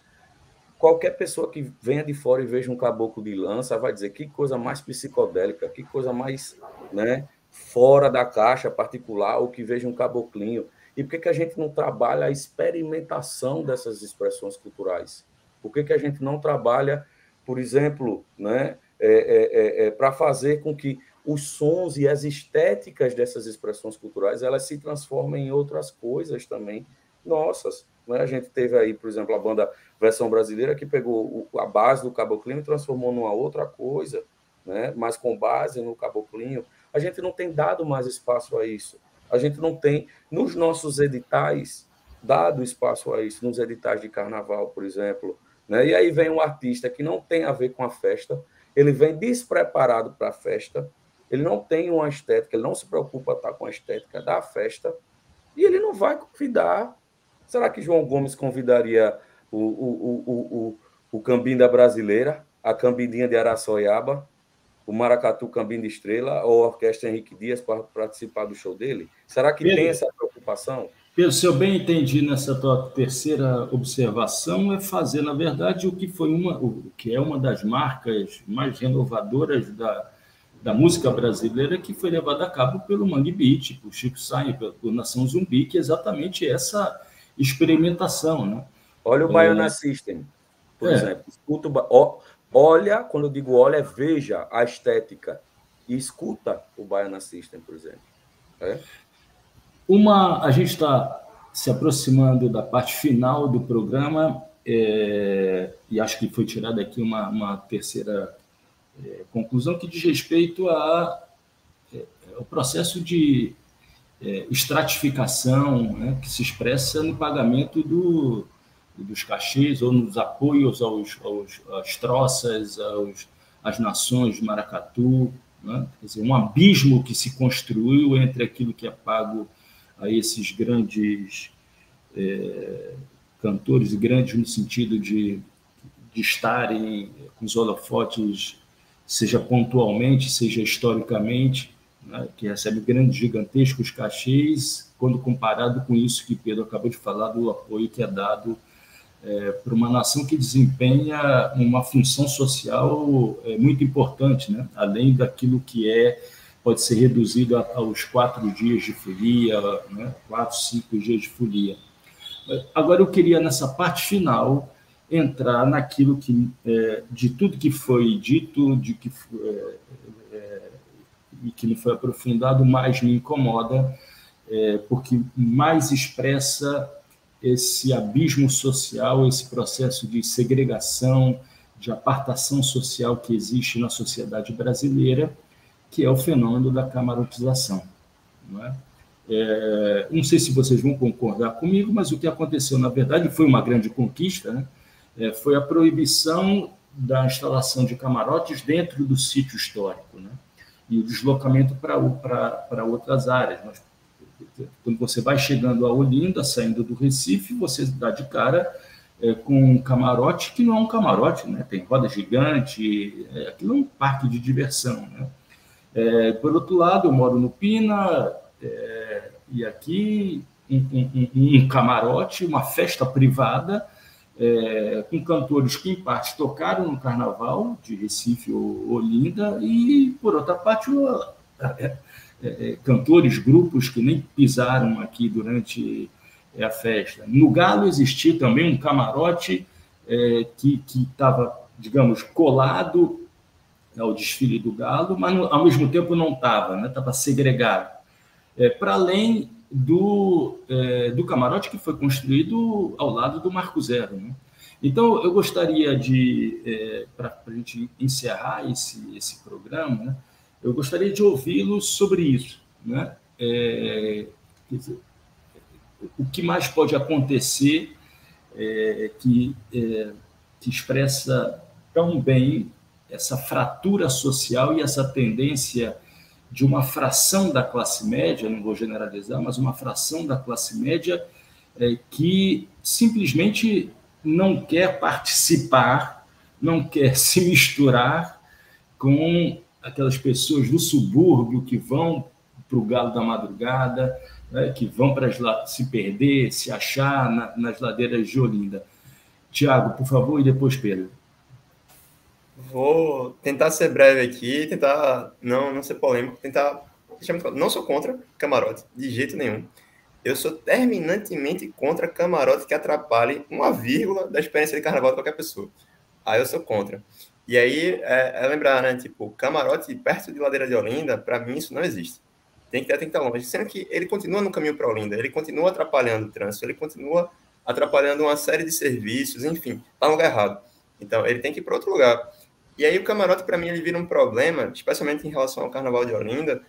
Qualquer pessoa que venha de fora e veja um caboclo de lança vai dizer que coisa mais psicodélica, que coisa mais, né, fora da caixa particular, ou que veja um caboclinho. E por que a gente não trabalha a experimentação dessas expressões culturais? Por que a gente não trabalha, por exemplo, né, para fazer com que os sons e as estéticas dessas expressões culturais elas se transformem em outras coisas também nossas? Né? A gente teve aí, por exemplo, a banda Versão Brasileira, que pegou a base do caboclinho e transformou numa outra coisa, né? Mas com base no caboclinho. A gente não tem dado mais espaço a isso. A gente não tem, nos nossos editais, dado espaço a isso, nos editais de carnaval, por exemplo. Né? E aí vem um artista que não tem a ver com a festa, ele vem despreparado para a festa, ele não tem uma estética, ele não se preocupa estar com a estética da festa, e ele não vai convidar. Será que João Gomes convidaria o Cambim da Brasileira, a Cambidinha de Araçoiaba, o Maracatu Cambim de Estrela ou a Orquestra Henrique Dias para participar do show dele? Será que tem essa preocupação? Pedro, se eu bem entendi nessa tua terceira observação, é fazer, na verdade, o que é uma das marcas mais renovadoras da música brasileira, que foi levada a cabo pelo Mangue Beat, por Chico Sainz, por Nação Zumbi, que é exatamente essa experimentação, né? Olha o Baiana System, por exemplo. Escuta olha, quando eu digo olha, veja a estética e escuta o Baiana System, por exemplo. A gente está se aproximando da parte final do programa e acho que foi tirada aqui uma terceira conclusão que diz respeito ao processo de estratificação, né, que se expressa no pagamento dos cachês ou nos apoios às troças, às nações de Maracatu, né? Quer dizer, um abismo que se construiu entre aquilo que é pago a esses grandes cantores, e grandes no sentido de estarem com os holofotes, seja pontualmente, seja historicamente, né, que recebe grandes, gigantescos cachês, quando comparado com isso que Pedro acabou de falar, do apoio que é dado para uma nação que desempenha uma função social muito importante, né? Além daquilo que pode ser reduzido aos 4 dias de folia, né? 4, 5 dias de folia. Agora, eu queria, nessa parte final, entrar naquilo de tudo que foi dito, e que não foi aprofundado, mais me incomoda, porque mais expressa esse abismo social, esse processo de segregação, de apartação social que existe na sociedade brasileira, que é o fenômeno da camarotização. Não é? Não sei se vocês vão concordar comigo, mas o que aconteceu, na verdade, foi uma grande conquista, né? Foi a proibição da instalação de camarotes dentro do sítio histórico, né? E o deslocamento para outras áreas. Quando você vai chegando a Olinda, saindo do Recife, você dá de cara com um camarote que não é um camarote, né? Tem roda gigante, aquilo é um parque de diversão, né? Por outro lado, eu moro no Pina, e aqui um camarote, uma festa privada, com cantores que, em parte, tocaram no Carnaval de Recife ou Olinda, e, por outra parte, cantores, grupos que nem pisaram aqui durante a festa. No Galo existia também um camarote que estava, digamos, colado ao desfile do Galo, mas, ao mesmo tempo, não estava, né? Estava segregado. Para além do camarote que foi construído ao lado do Marco Zero, né? Então, eu gostaria para a gente encerrar esse programa, né, eu gostaria de ouvi-lo sobre isso, né? Quer dizer, o que mais pode acontecer que expressa tão bem essa fratura social e essa tendência de uma fração da classe média, não vou generalizar, mas uma fração da classe média que simplesmente não quer participar, não quer se misturar com aquelas pessoas do subúrbio que vão para o Galo da Madrugada, né, que vão se perder, se achar nas ladeiras de Olinda. Tiago, por favor, e depois Pedro. Vou tentar ser breve aqui, tentar não ser polêmico, não sou contra camarote, de jeito nenhum. Eu sou terminantemente contra camarote que atrapalhe uma vírgula da experiência de carnaval de qualquer pessoa. Aí eu sou contra. E aí, lembrar, né, tipo, camarote perto de Ladeira de Olinda, para mim isso não existe. Tem que estar longe. Sendo que ele continua no caminho para Olinda, ele continua atrapalhando o trânsito, ele continua atrapalhando uma série de serviços, enfim, está no lugar errado. Então, ele tem que ir para outro lugar. E aí o camarote, para mim, ele vira um problema, especialmente em relação ao Carnaval de Olinda,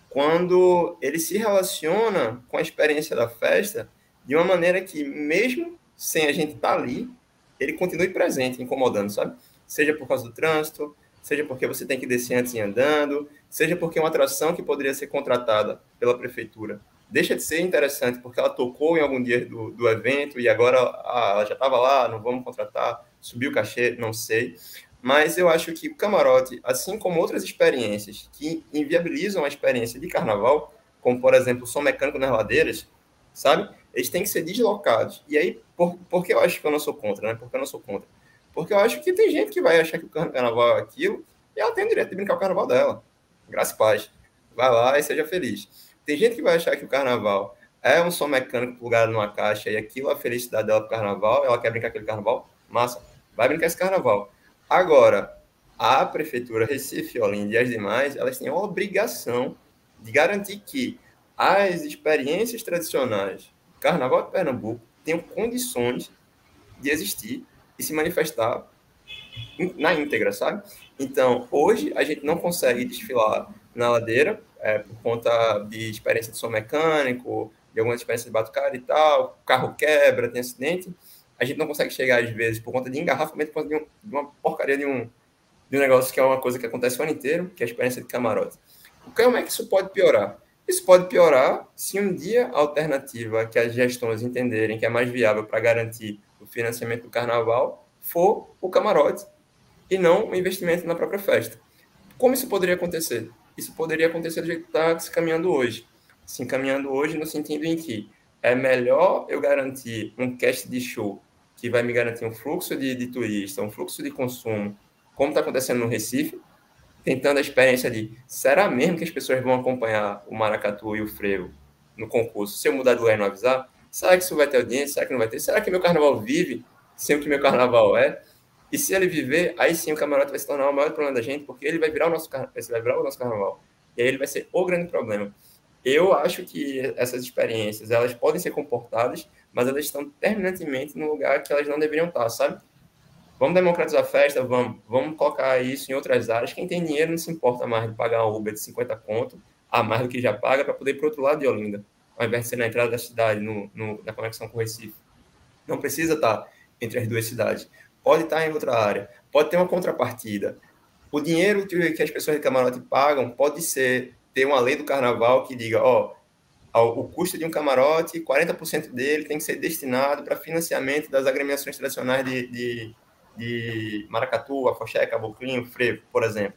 quando ele se relaciona com a experiência da festa de uma maneira que, mesmo sem a gente estar ali, ele continue presente, incomodando, sabe? Seja por causa do trânsito, seja porque você tem que descer antes e ir andando, seja porque uma atração que poderia ser contratada pela prefeitura deixa de ser interessante porque ela tocou em algum dia do evento e agora ela já estava lá, não vamos contratar, subiu o cachê, não sei. Mas eu acho que o camarote, assim como outras experiências que inviabilizam a experiência de carnaval, como, por exemplo, o som mecânico nas ladeiras, sabe? Eles têm que ser deslocados. E aí, por que eu acho que eu não sou contra, né? Porque eu não sou contra. Porque eu acho que tem gente que vai achar que o carnaval é aquilo e ela tem o direito de brincar o carnaval dela. Graça e paz. Vai lá e seja feliz. Tem gente que vai achar que o carnaval é um som mecânico plugado numa caixa e aquilo é a felicidade dela pro carnaval, ela quer brincar aquele carnaval, massa, vai brincar esse carnaval. Agora, a Prefeitura Recife, Olinda e as demais, elas têm a obrigação de garantir que as experiências tradicionais do Carnaval de Pernambuco tenham condições de existir e se manifestar na íntegra, sabe? Então, hoje, a gente não consegue desfilar na ladeira por conta de experiência de som mecânico, de algumas experiências de batucada e tal, o carro quebra, tem acidente. A gente não consegue chegar, às vezes, por conta de engarrafamento, por conta de uma porcaria de um negócio que é uma coisa que acontece o ano inteiro, que é a experiência de camarote. Como é que isso pode piorar? Isso pode piorar se um dia a alternativa que as gestões entenderem que é mais viável para garantir o financiamento do carnaval for o camarote e não o investimento na própria festa. Como isso poderia acontecer? Isso poderia acontecer do jeito que está se caminhando hoje. Se caminhando hoje no sentido em que é melhor eu garantir um cast de show que vai me garantir um fluxo de turista, um fluxo de consumo, como está acontecendo no Recife, tentando a experiência de, será mesmo que as pessoas vão acompanhar o maracatu e o frevo no concurso, se eu mudar de lugar e não avisar? Será que isso vai ter audiência? Será que não vai ter? Será que meu carnaval vive sem o que meu carnaval é? E se ele viver, aí sim o camarote vai se tornar o maior problema da gente, porque ele vai virar o nosso carnaval. E aí ele vai ser o grande problema. Eu acho que essas experiências, elas podem ser comportadas, mas elas estão terminantemente no lugar que elas não deveriam estar, sabe? Vamos democratizar a festa, vamos colocar isso em outras áreas. Quem tem dinheiro não se importa mais de pagar um Uber de 50 conto, a mais do que já paga, para poder ir para o outro lado de Olinda, ao invés de ser na entrada da cidade, na conexão com o Recife. Não precisa estar entre as duas cidades. Pode estar em outra área. Pode ter uma contrapartida. O dinheiro que as pessoas de camarote pagam pode ter uma lei do carnaval que diga, o custo de um camarote, 40% dele tem que ser destinado para financiamento das agremiações tradicionais de maracatu, afoxé, caboclinho, frevo, por exemplo.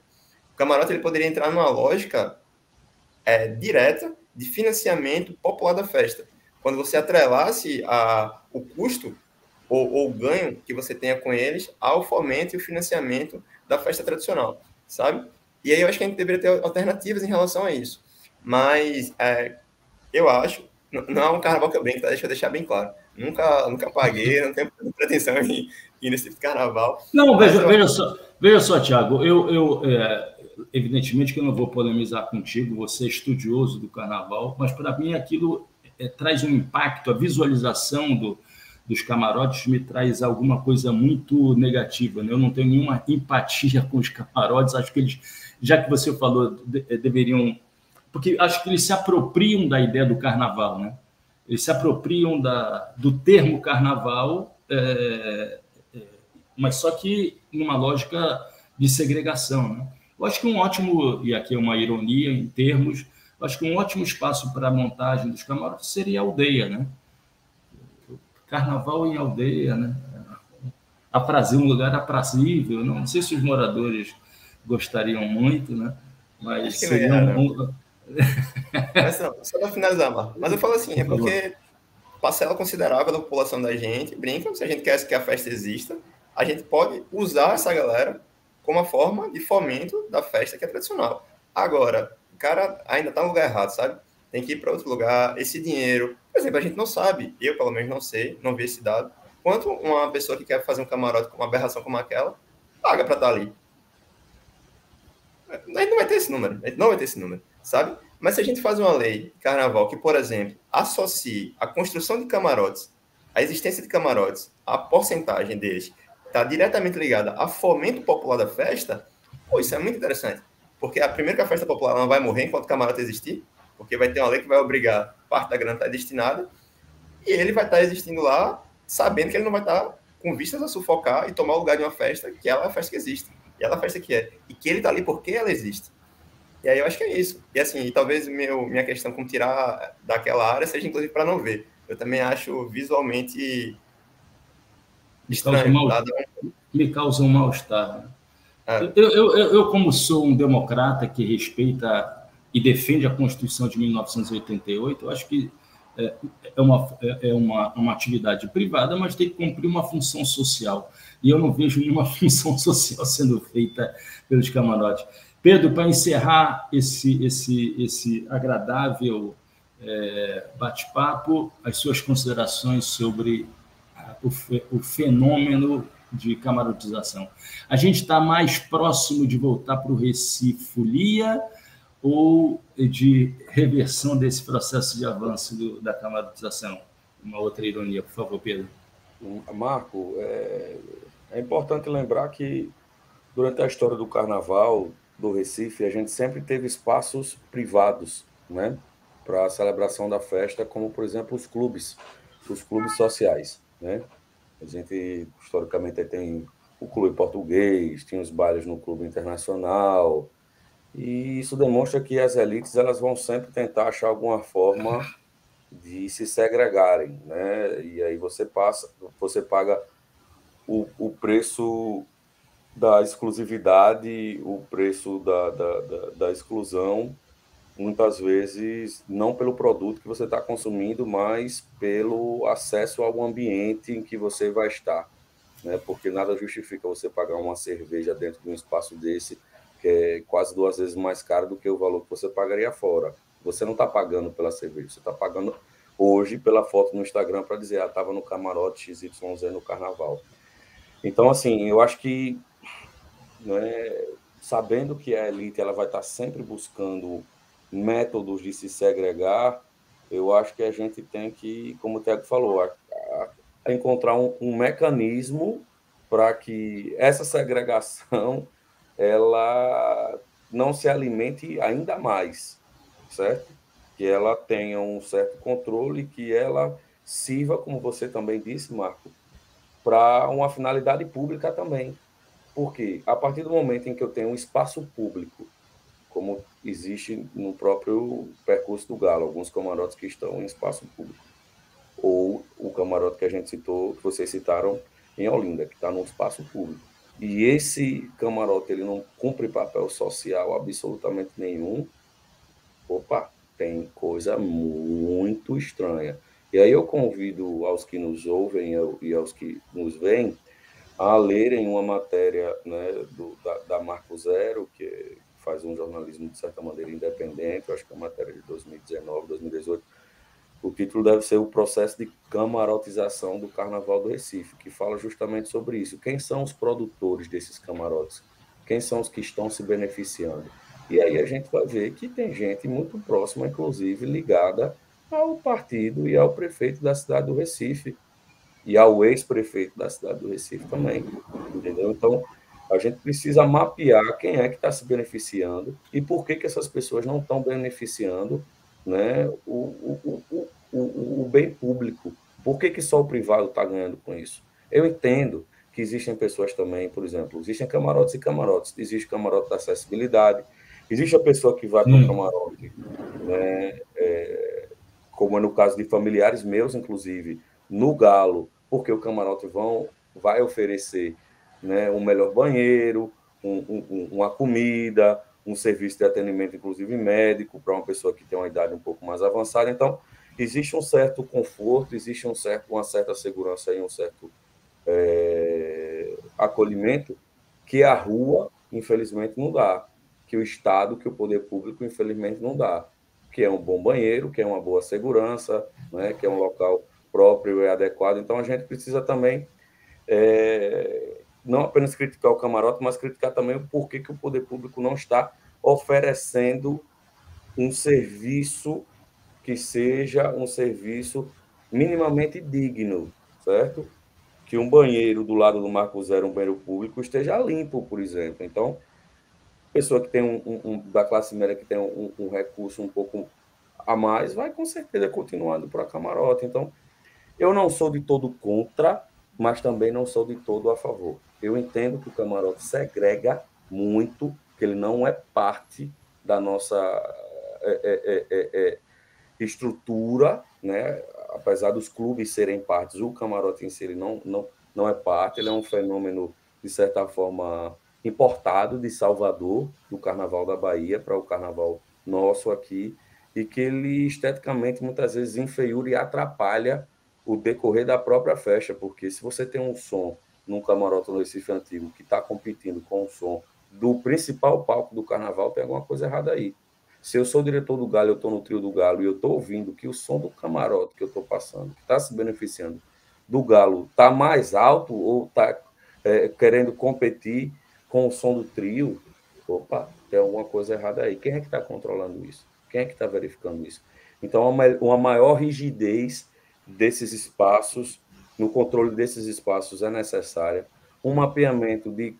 O camarote ele poderia entrar numa lógica direta de financiamento popular da festa. Quando você atrelasse o custo ou o ganho que você tenha com eles ao fomento e o financiamento da festa tradicional, sabe? E aí eu acho que a gente deveria ter alternativas em relação a isso. Mas eu acho, não é um carnaval que eu brinco, tá? Deixa eu deixar bem claro. Nunca paguei, não tenho pretensão em ir nesse tipo de carnaval. Não, veja só, Thiago, evidentemente que eu não vou polemizar contigo, você é estudioso do carnaval, mas para mim aquilo traz um impacto, a visualização dos camarotes me traz alguma coisa muito negativa, né? Eu não tenho nenhuma empatia com os camarotes, acho que eles, já que você falou, deveriam... Porque acho que eles se apropriam da ideia do carnaval, né? Eles se apropriam do termo carnaval, mas só que numa lógica de segregação, né? Eu acho que um ótimo, e aqui é uma ironia em termos, eu acho que um ótimo espaço para a montagem dos camarotes seria a aldeia, né? Carnaval em aldeia, né? Aprazer, um lugar aprazível, não sei se os moradores gostariam muito, né? Mas acho que seria Mas não, só para finalizar, Marco. Mas eu falo assim, é porque parcela considerável da população da gente brinca, se a gente quer que a festa exista, a gente pode usar essa galera como uma forma de fomento da festa que é tradicional. Agora, o cara ainda está no lugar errado, sabe? Tem que ir para outro lugar. Esse dinheiro, por exemplo, a gente não sabe, eu pelo menos não sei, não vi esse dado, quanto uma pessoa que quer fazer um camarote com uma aberração como aquela paga para estar ali. A gente não vai ter esse número, sabe? Mas se a gente faz uma lei de carnaval que, por exemplo, associe a construção de camarotes, a existência de camarotes, a porcentagem deles está diretamente ligada a fomento popular da festa, isso é muito interessante. Porque primeiro que a festa popular não vai morrer enquanto o camarote existir, porque vai ter uma lei que vai obrigar parte da grana a estar destinada, e ele vai estar existindo lá sabendo que ele não vai estar com vistas a sufocar e tomar o lugar de uma festa que ela é a festa que existe. E ela é a festa que é. E que ele está ali porque ela existe. E aí eu acho que é isso. E assim, e talvez minha questão com tirar daquela área seja inclusive para não ver. Eu também acho visualmente estranho. Me causa um mal-estar. Eu, como sou um democrata que respeita e defende a Constituição de 1988, eu acho que é uma atividade privada, mas tem que cumprir uma função social. E eu não vejo nenhuma função social sendo feita pelos camarotes. Pedro, para encerrar esse agradável bate-papo, as suas considerações sobre o fenômeno de camarotização. A gente está mais próximo de voltar para o Recifolia ou de reversão desse processo de avanço da camarotização? Uma outra ironia, por favor, Pedro. Marco, é importante lembrar que durante a história do carnaval do Recife, a gente sempre teve espaços privados, né, para a celebração da festa, como, por exemplo, os clubes sociais, né? A gente, historicamente, tem o clube português, tinha os bailes no clube internacional, e isso demonstra que as elites elas vão sempre tentar achar alguma forma de se segregarem, né? E aí você paga o preço da exclusividade, o preço da exclusão, muitas vezes, não pelo produto que você está consumindo, mas pelo acesso ao ambiente em que você vai estar, né? Porque nada justifica você pagar uma cerveja dentro de um espaço desse, que é quase 2 vezes mais caro do que o valor que você pagaria fora. Você não está pagando pela cerveja, você está pagando hoje pela foto no Instagram para dizer, estava no camarote XYZ no carnaval. Então, assim, eu acho que, né, sabendo que a elite ela vai estar sempre buscando métodos de se segregar, eu acho que a gente tem que, como o Thiago falou, a encontrar um mecanismo para que essa segregação ela não se alimente ainda mais, certo? Que ela tenha um certo controle, que ela sirva, como você também disse, Marco, para uma finalidade pública também. Porque a partir do momento em que eu tenho um espaço público, como existe no próprio percurso do Galo, alguns camarotes que estão em espaço público, ou o camarote que a gente citou, que vocês citaram em Olinda, que está no espaço público. E esse camarote ele não cumpre papel social absolutamente nenhum, opa, tem coisa muito estranha. E aí eu convido aos que nos ouvem e aos que nos veem a lerem uma matéria, né, da Marco Zero, que faz um jornalismo, de certa maneira, independente, eu acho que é uma matéria de 2019, 2018. O título deve ser O Processo de Camarotização do Carnaval do Recife, que fala justamente sobre isso. Quem são os produtores desses camarotes? Quem são os que estão se beneficiando? E aí a gente vai ver que tem gente muito próxima, inclusive, ligada ao partido e ao prefeito da cidade do Recife, e ao ex-prefeito da cidade do Recife também, entendeu? Então, a gente precisa mapear quem é que está se beneficiando e por que essas pessoas não estão beneficiando, né, o bem público. Por que só o privado está ganhando com isso? Eu entendo que existem pessoas também, por exemplo, existem camarotes e camarotes. Existe o camarote da acessibilidade, existe a pessoa que vai para o camarote, né, como é no caso de familiares meus, inclusive, no Galo, porque o camarote vai oferecer, né, um melhor banheiro, uma comida, um serviço de atendimento, inclusive médico, para uma pessoa que tem uma idade um pouco mais avançada. Então, existe um certo conforto, existe uma certa segurança e um certo acolhimento que a rua, infelizmente, não dá, que o Estado, que o poder público, infelizmente, não dá, que é um bom banheiro, que é uma boa segurança, né, que é um local próprio e adequado. Então, a gente precisa também não apenas criticar o camarote, mas criticar também o porquê que o poder público não está oferecendo um serviço que seja um serviço minimamente digno, certo? Que um banheiro do lado do Marco Zero, um banheiro público, esteja limpo, por exemplo. Então, pessoa que tem da classe média que tem um recurso um pouco a mais, vai com certeza continuando para camarote. Então, eu não sou de todo contra, mas também não sou de todo a favor. Eu entendo que o camarote segrega muito, que ele não é parte da nossa estrutura, né? Apesar dos clubes serem partes, o camarote em si ele não é parte, ele é um fenômeno, de certa forma, importado de Salvador, do Carnaval da Bahia, para o Carnaval nosso aqui, e que ele, esteticamente, muitas vezes inferiora e atrapalha o decorrer da própria festa, porque se você tem um som num camarote no Recife Antigo que está competindo com o som do principal palco do Carnaval, tem alguma coisa errada aí. Se eu sou diretor do Galo, eu estou no trio do Galo e eu estou ouvindo que o som do camarote que eu estou passando, que está se beneficiando do Galo, está mais alto ou está querendo competir com o som do trio, opa, tem alguma coisa errada aí. Quem é que está controlando isso? Quem é que está verificando isso? Então, uma maior rigidez desses espaços, no controle desses espaços é necessária. Um mapeamento de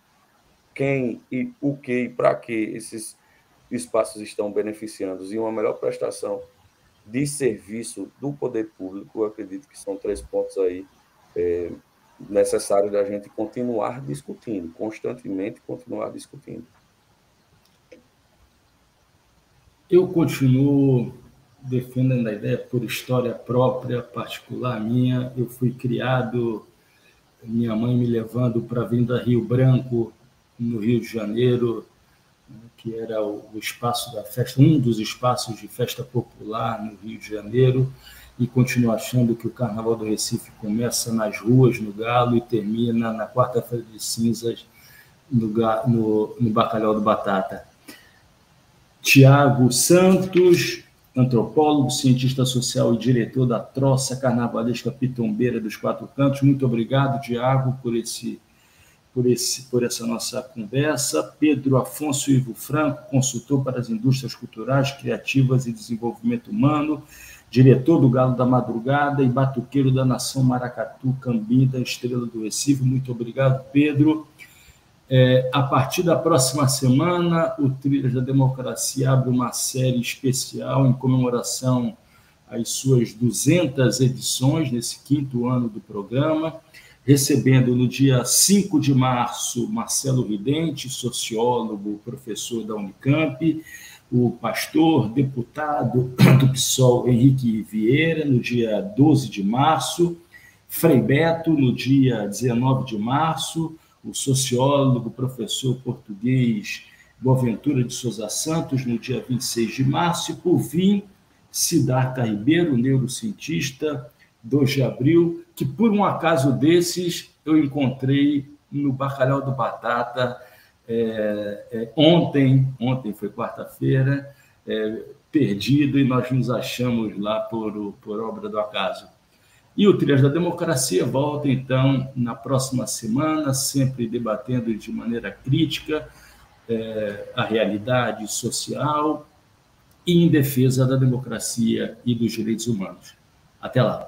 quem e o que e para que esses espaços estão beneficiando e uma melhor prestação de serviço do poder público, eu acredito que são 3 pontos aí necessários da gente continuar discutindo, constantemente continuar discutindo. Eu continuo defendendo a ideia por história própria, particular minha. Eu fui criado, minha mãe me levando para a Avenida Rio Branco, no Rio de Janeiro, que era o espaço da festa, um dos espaços de festa popular no Rio de Janeiro, e continuo achando que o Carnaval do Recife começa nas ruas, no Galo, e termina na quarta-feira de cinzas, no Bacalhau do Batata. Tiago Santos, antropólogo, cientista social e diretor da Troça Carnavalesca Pitombeira dos Quatro Cantos. Muito obrigado, Tiago, por essa nossa conversa. Pedro Afonso Ivo Franco, consultor para as indústrias culturais, criativas e desenvolvimento humano, diretor do Galo da Madrugada e batuqueiro da Nação Maracatu, Cambinda, Estrela do Recife. Muito obrigado, Pedro. A partir da próxima semana, o Trilhas da Democracia abre uma série especial em comemoração às suas 200 edições, nesse 5º ano do programa, recebendo no dia 5 de março Marcelo Ridente, sociólogo, professor da Unicamp, o pastor, deputado do PSOL, Henrique Vieira, no dia 12 de março, Frei Beto, no dia 19 de março, o sociólogo, professor português Boaventura de Souza Santos, no dia 26 de março, e, por fim, Siddhartha Ribeiro, neurocientista, 2 de abril, que, por um acaso desses, eu encontrei no Bacalhau do Batata ontem foi quarta-feira, perdido, e nós nos achamos lá por obra do acaso. E o Trilhas da Democracia volta, então, na próxima semana, sempre debatendo de maneira crítica a realidade social e em defesa da democracia e dos direitos humanos. Até lá.